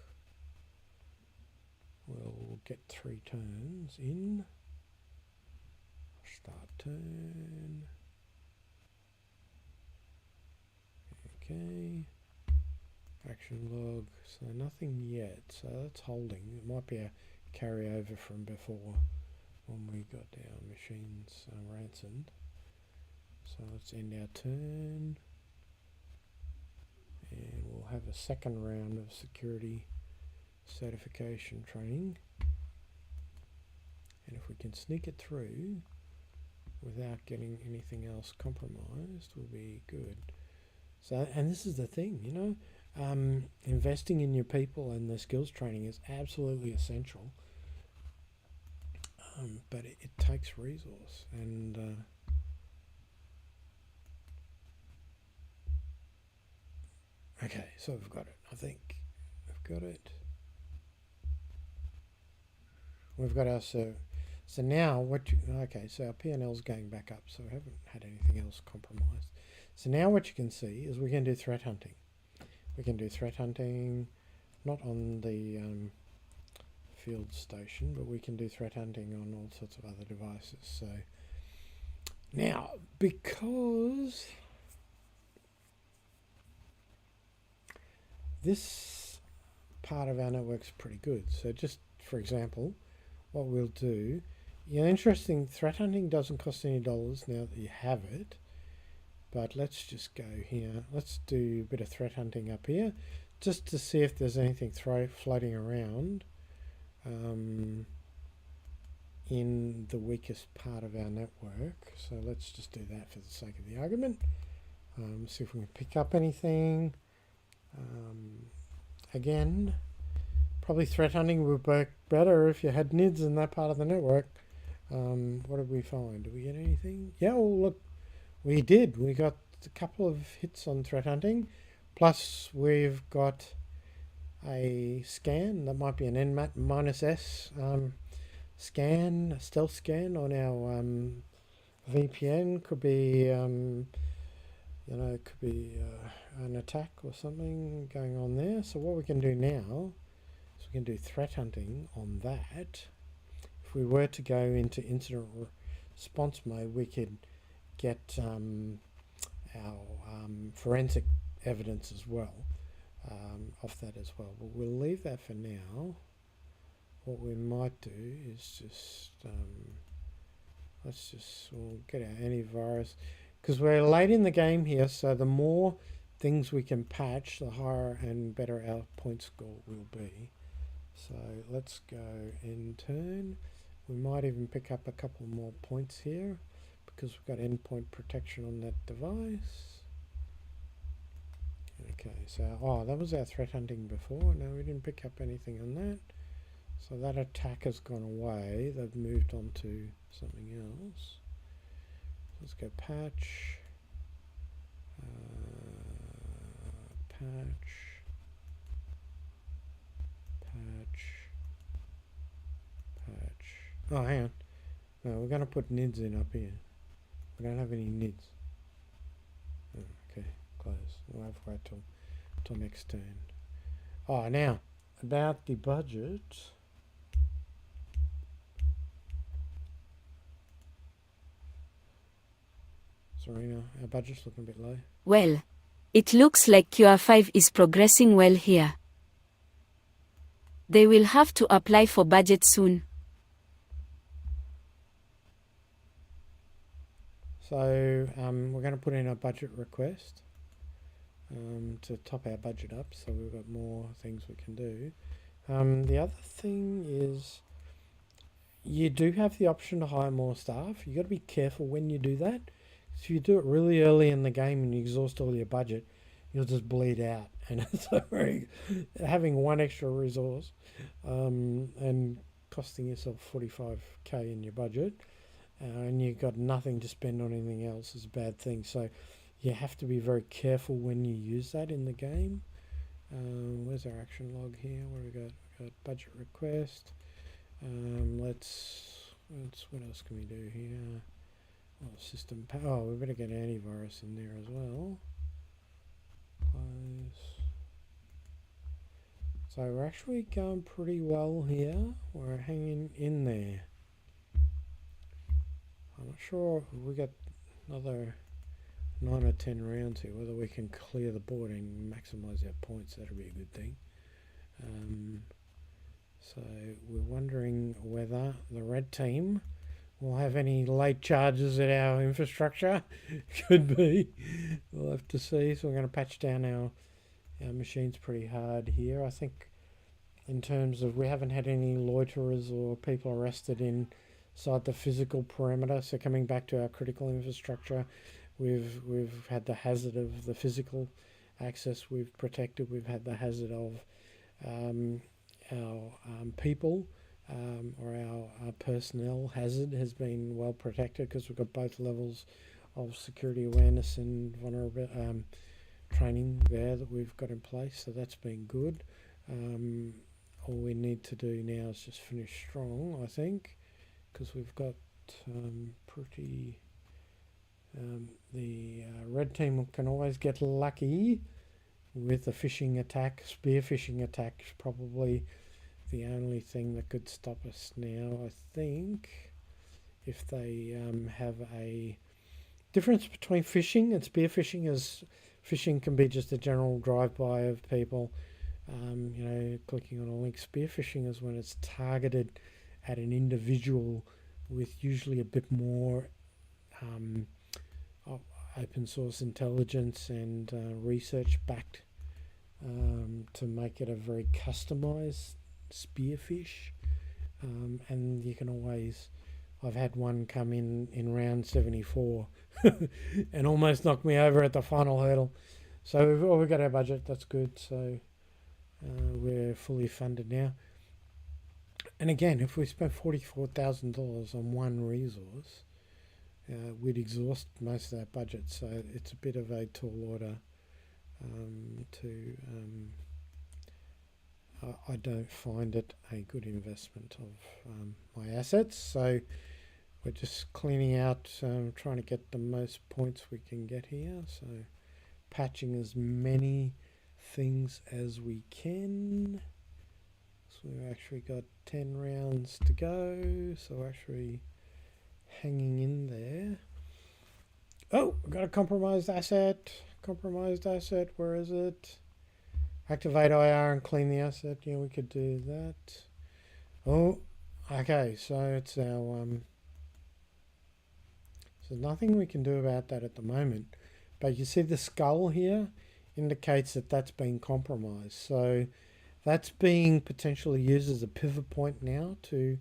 We'll get 3 turns in. Start turn. Okay. Action log. So nothing yet. So that's holding. It might be a carryover from before when we got our machines ransomed. So let's end our turn. And we'll have a second round of security certification training. And if we can sneak it through without getting anything else compromised, will be good. So, and this is the thing, you know, investing in your people and the skills training is absolutely essential. But it takes resource, and okay, so we've got it. I think we've got it. We've got our so now what you, okay, so our P&L is going back up, so we haven't had anything else compromised. So now what you can see is we can do threat hunting. We can do threat hunting not on the field station, but we can do threat hunting on all sorts of other devices. So now, because this part of our network's pretty good, so just for example, what we'll do, interesting, threat hunting doesn't cost any dollars now that you have it, but let's just go here. Let's do a bit of threat hunting up here just to see if there's anything floating around in the weakest part of our network. So let's just do that for the sake of the argument. See if we can pick up anything. Again, probably threat hunting would work better if you had NIDs in that part of the network. What did we find? Did we get anything? Yeah, well, look, we did. We got a couple of hits on threat hunting. Plus, we've got a scan. That might be an Nmat-S scan, a stealth scan on our VPN. Could be, it could be an attack or something going on there. So what we can do now is we can do threat hunting on that. If we were to go into incident response mode, we could get our forensic evidence as well, off that as well. But we'll leave that for now. What we might do is just, we'll get our antivirus, because we're late in the game here, so the more things we can patch, the higher and better our point score will be. So let's go in turn. We might even pick up a couple more points here because we've got endpoint protection on that device. Okay, so that was our threat hunting before. No, we didn't pick up anything on that. So that attack has gone away. They've moved on to something else. Let's go patch. Patch. Oh, hang on. No, we're going to put NIDs in up here. We don't have any NIDs. Oh, okay, close. We'll have to wait till next turn. Oh, now, about the budget. Sarina, our budget's looking a bit low. Well, it looks like QR5 is progressing well here. They will have to apply for budget soon. So we're going to put in a budget request to top our budget up, so we've got more things we can do. The other thing is you do have the option to hire more staff. You got to be careful when you do that. If you do it really early in the game and you exhaust all your budget, you'll just bleed out. And it's very, having one extra resource and costing yourself 45k in your budget, and you've got nothing to spend on anything else is a bad thing. So you have to be very careful when you use that in the game. Where's our action log here? What do we got? We got budget request. Let's what else can we do here? Oh, system. Oh, we better get antivirus in there as well. Close. So we're actually going pretty well here. We're hanging in there. I'm not sure if we got another 9 or 10 rounds here, whether we can clear the board and maximize our points. That'll be a good thing. So we're wondering whether the red team will have any late charges at our infrastructure. Could be. We'll have to see. So we're going to patch down our machines pretty hard here. I think in terms of we haven't had any loiterers or people arrested inside the physical perimeter. So coming back to our critical infrastructure, we've had the hazard of the physical access we've protected. We've had the hazard of our people or our personnel hazard has been well protected because we've got both levels of security awareness and vulnerability training there that we've got in place. So that's been good. All we need to do now is just finish strong, I think, because we've got pretty... the red team can always get lucky with a phishing attack. Spear phishing attack is probably the only thing that could stop us now, I think. If they have a difference between phishing and spear phishing, is phishing can be just a general drive-by of people, clicking on a link. Spear phishing is when it's targeted at an individual with usually a bit more open source intelligence and research backed to make it a very customized spearfish. And you can always, I've had one come in round 74 and almost knocked me over at the final hurdle. So we've got our budget, that's good. So we're fully funded now. And again, if we spent $44,000 on one resource, we'd exhaust most of that budget. So it's a bit of a tall order I don't find it a good investment of my assets. So we're just cleaning out, trying to get the most points we can get here. So patching as many things as we can. So we've actually got 10 rounds to go. So we're actually hanging in there. Oh, we've got a compromised asset. Compromised asset, where is it? Activate IR and clean the asset. Yeah, we could do that. Oh, okay, so it's our so nothing we can do about that at the moment. But you see the skull here indicates that that's been compromised. So that's being potentially used as a pivot point now to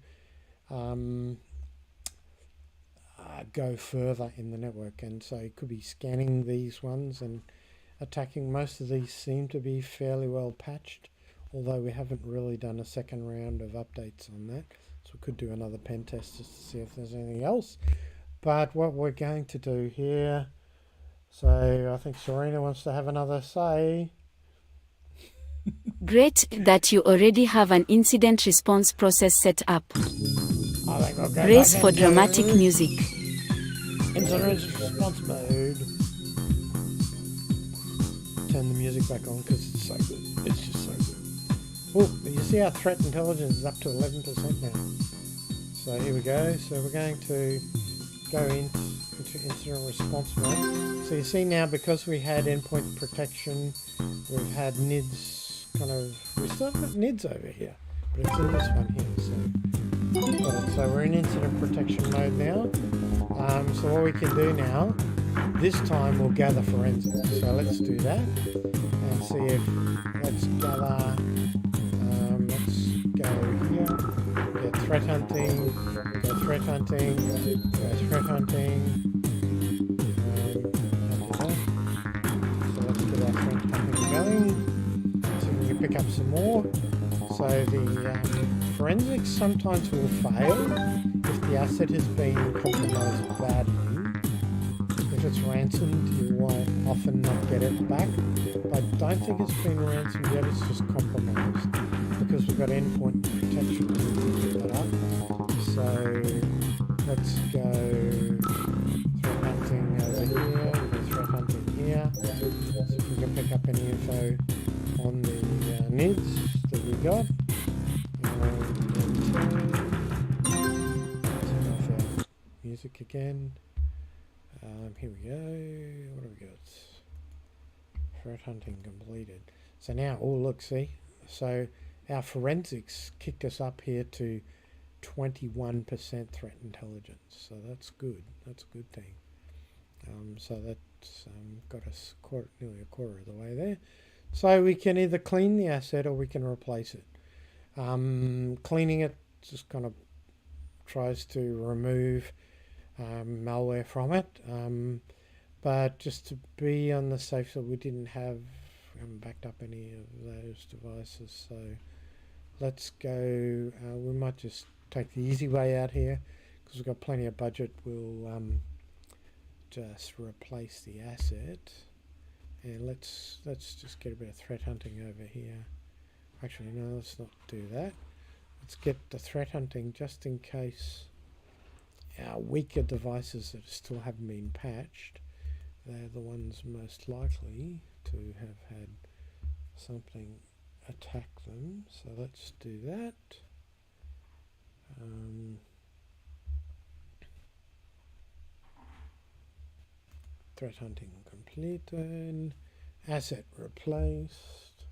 go further in the network. And so it could be scanning these ones and attacking. Most of these seem to be fairly well patched, although we haven't really done a second round of updates on that. So we could do another pen test just to see if there's anything else. But what we're going to do here, so I think Sarina wants to have another say. Great that you already have an incident response process set up. I think I'll go Brace back for into- dramatic music. Incident response mode. Turn the music back on because it's so good. It's just so good. Oh, you see our threat intelligence is up to 11% now. So here we go. So we're going to go into incident response mode. So you see now, because we had endpoint protection, we've had NIDS we still have got NIDS over here, but it's in this one here. So we're in incident protection mode now. So what we can do now, this time we'll gather forensics. So let's do that and see if, let's gather, let's go here, get threat hunting, go threat hunting, go threat hunting. So let's get our threat hunting going, so we can pick up some more. So the forensics sometimes will fail if the asset has been compromised badly. If it's ransomed, you will often not get it back. But I don't think it's been ransomed yet, it's just compromised, because we've got endpoint protection to pick that up. So let's go threat hunting over here, we'll go threat hunting here. So if we can pick up any info on the NIDS that we got. Turn off our music again. Here we go. What do we got? Threat hunting completed. So now, oh look, see? So our forensics kicked us up here to 21% threat intelligence. So that's good. That's a good thing. So that's got us nearly a quarter of the way there. So we can either clean the asset or we can replace it. Cleaning it just kind of tries to remove malware from it, but just to be on the safe side, we haven't backed up any of those devices. So let's go, we might just take the easy way out here because we've got plenty of budget. We'll just replace the asset, and let's just get a bit of threat hunting over here. Actually, no, let's not do that. Let's get the threat hunting just in case our weaker devices that still haven't been patched, they're the ones most likely to have had something attack them. So let's do that. Threat hunting completed. Asset replaced.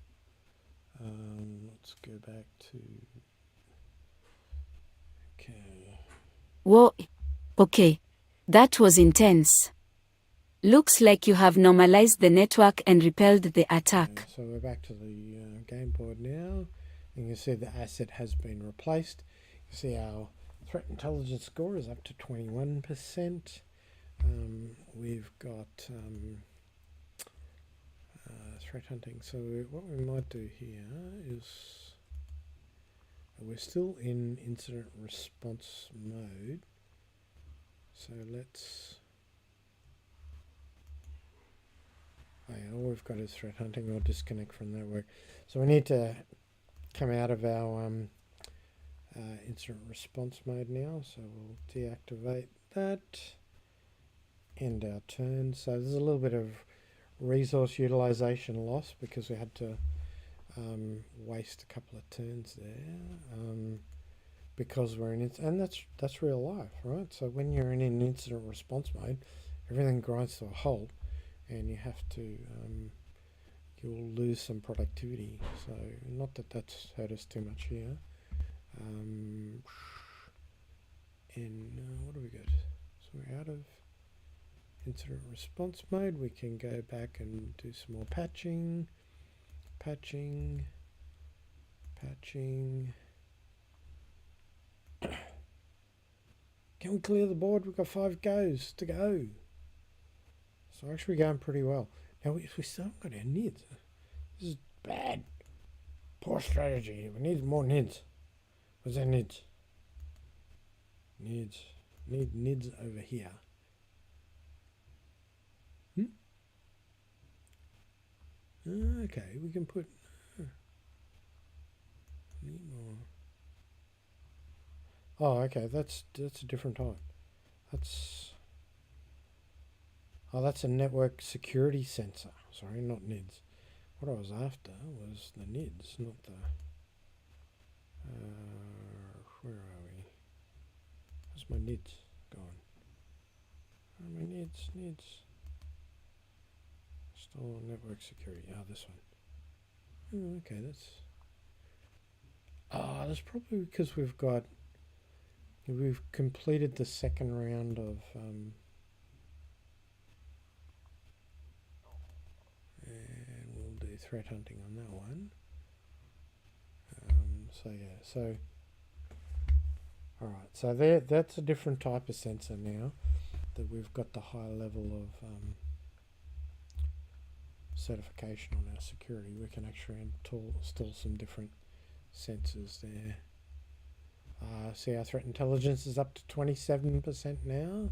Let's go back to... Okay. Whoa. Okay. That was intense. Looks like you have normalized the network and repelled the attack. So we're back to the game board now. You can see the asset has been replaced. You see our threat intelligence score is up to 21%. We've got threat hunting. So what we might do here is, we're still in incident response mode. So let's, all we've got is threat hunting or disconnect from network. So we need to come out of our incident response mode now. So we'll deactivate that, end our turn. So there's a little bit of resource utilization loss because we had to waste a couple of turns there because we're in it, and that's real life, right? So when you're in an incident response mode, everything grinds to a halt, and you have to you'll lose some productivity. So not that that's hurt us too much here. And what do we got? So we're out of incident response mode. We can go back and do some more patching. Can we clear the board? We've got 5 goes to go. So actually going pretty well. Now we still haven't got our NIDS. This is bad. Poor strategy. We need more NIDS. Where's our NIDS? Need NIDS over here. Okay, we can put... need more. Oh, okay, that's a different type. That's Oh, that's a network security sensor. Sorry, not NIDS. What I was after was the NIDS, not the... where are we? Where's my NIDS gone? Where are my NIDS? Install network security. Ah, this one. Oh, okay, that's... Ah, that's probably because we've completed the second round of... and we'll do threat hunting on that one. So yeah, so... Alright, so that's a different type of sensor now that we've got the high level of certification on our security. We can actually install some different sensors there. See, our threat intelligence is up to 27% now.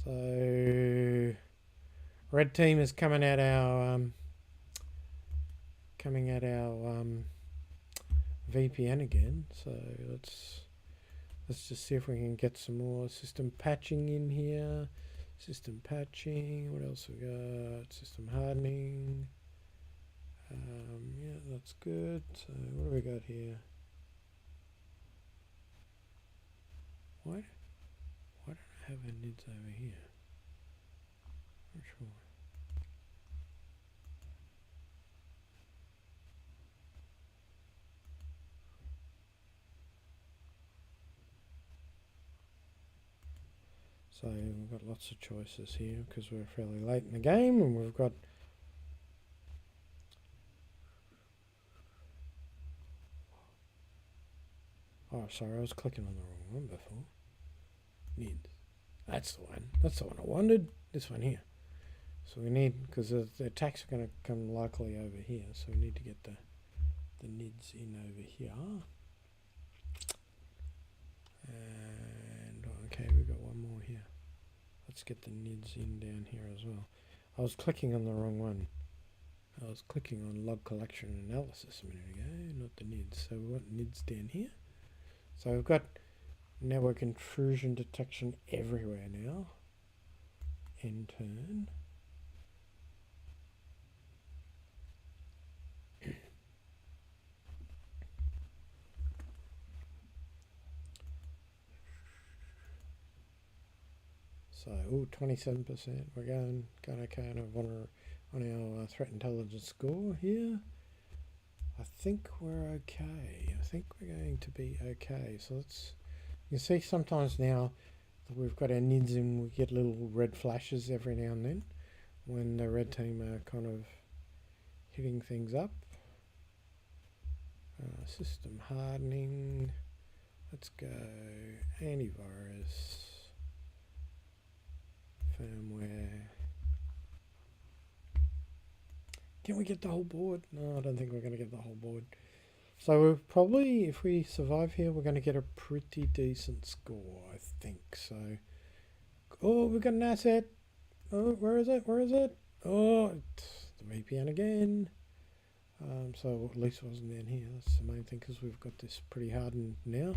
So red team is coming at our VPN again. So let's just see if we can get some more system patching in here. System patching. What else we got? System hardening. Yeah, that's good. So what do we got here? Why don't I have a NIDS over here? Not sure. So we've got lots of choices here because we're fairly late in the game, and we've got oh, sorry, I was clicking on the wrong one before. NID. That's the one. That's the one I wanted. This one here. So we need, because the attacks are going to come likely over here, so we need to get the NIDs in over here. And okay, we've got one more here. Let's get the NIDs in down here as well. I was clicking on the wrong one. I was clicking on log collection and analysis a minute ago, not the NIDs. So we want NIDs down here. So we've got network intrusion detection everywhere now. Intern. So, 27%. We're going kind of on our threat intelligence score here. I think we're okay. I think we're going to be okay. So let's... You see sometimes now that we've got our NIDs in, we get little red flashes every now and then when the red team are kind of hitting things up. System hardening. Let's go antivirus. Firmware. Can we get the whole board? No, I don't think we're going to get the whole board. So we're probably, if we survive here, we're going to get a pretty decent score, I think. So, oh, we've got an asset. Oh, where is it? Where is it? Oh, it's the VPN again. So at least it wasn't down here. That's the main thing, because we've got this pretty hardened now.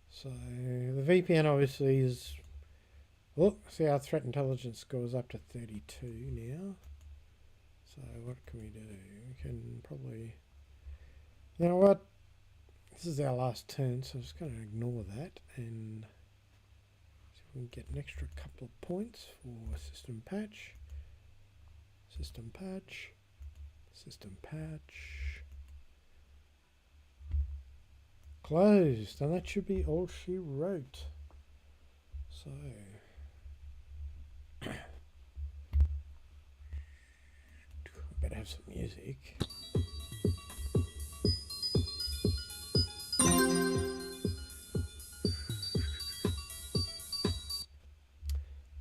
So the VPN obviously is... Look, see our threat intelligence goes up to 32 now. So what can we do? We can probably... You know what? This is our last turn, so I'm just going to ignore that and see if we can get an extra couple of points for system patch. System patch. System patch. Closed. And that should be all she wrote. So... better have some music.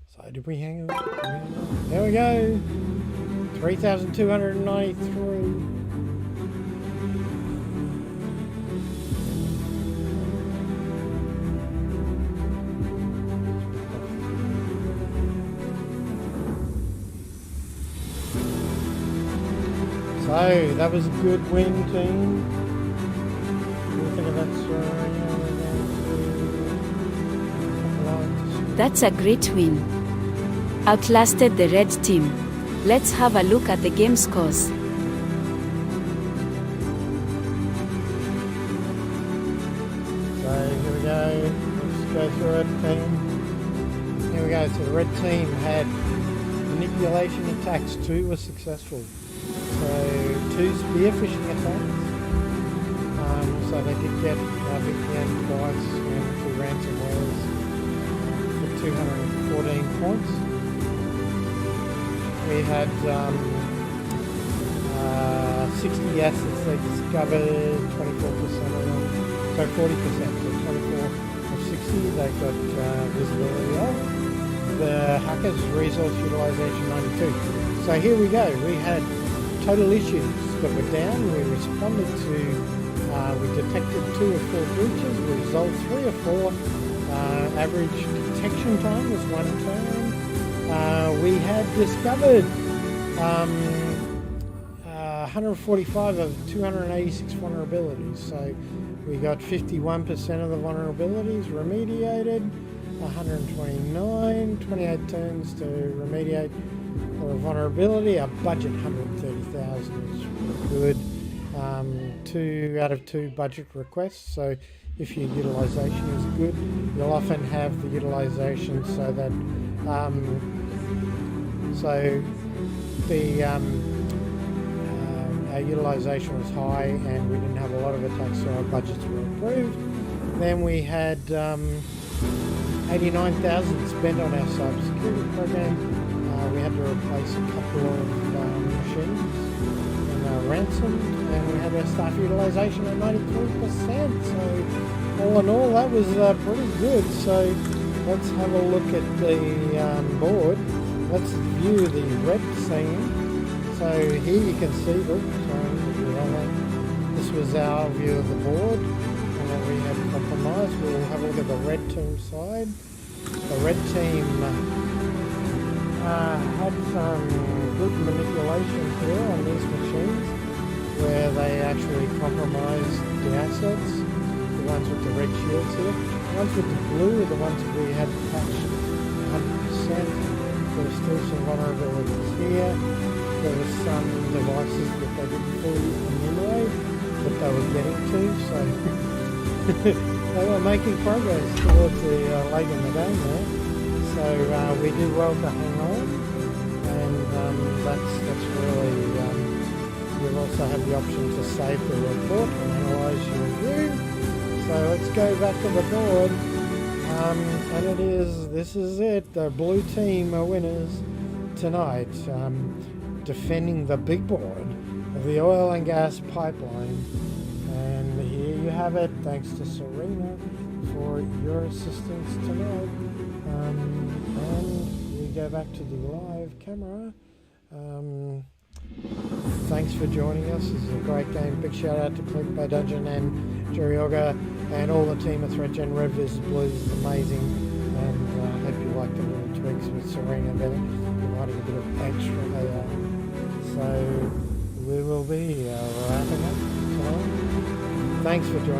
So did we hang on? There we go. 3,293. So that was a good win, team. What do you think of that, Sarina? That's a great win. outlasted the red team. Let's have a look at the game scores. So here we go. Let's go through it, team. Here we go. So the red team had manipulation attacks. 2 were successful. So 2 spearfishing attacks. So they did get VPN twice and 2 ransomwares for 214 points. We had 60 assets they discovered, 24% of them, so 40%, so 24 of 60 they got visibility of. The hackers resource utilization 92. So here we go, we had total issues that were down, we responded to, we detected 2 or 4 breaches, we resolved 3 or 4, average detection time was 1 turn. We had discovered 145 of 286 vulnerabilities, so we got 51% of the vulnerabilities remediated, 129, 28 turns to remediate a vulnerability. Our budget 130,000 is good. 2 out of 2 budget requests, so if your utilization is good, you'll often have the utilization so that our utilization was high and we didn't have a lot of attacks, so our budgets were approved. Then we had 89,000 spent on our cybersecurity program. We had to replace a couple of machines in our ransom, and we had our staff utilization at 93%. So all in all, that was pretty good. So let's have a look at the board. Let's view the red scene. So here you can see, this was our view of the board and what we had compromised. We'll have a look at the red team side. The red team had some good manipulation here on these machines where they actually compromised the assets. The ones with the red shields here. The ones with the blue are the ones that we had patched 100%. There were still some vulnerabilities here. There were some devices that they didn't fully enumerate that they were getting to, so they were making progress towards the late in the game there. So we did well to hang on, and that's really, you'll also have the option to save the report and analyse your review. So let's go back to the board, and this is it, the blue team are winners tonight. Defending the big board of the oil and gas pipeline. And here you have it. Thanks to Sarina for your assistance tonight. And we go back to the live camera. Thanks for joining us. This is a great game. Big shout out to Click by Dungeon and Jerryoga and all the team at Threatgen. RedVsBlue is amazing. And I hope you like the little tweaks with Sarina there, providing a bit of extra AI. So we will be wrapping up tonight. Thanks for joining.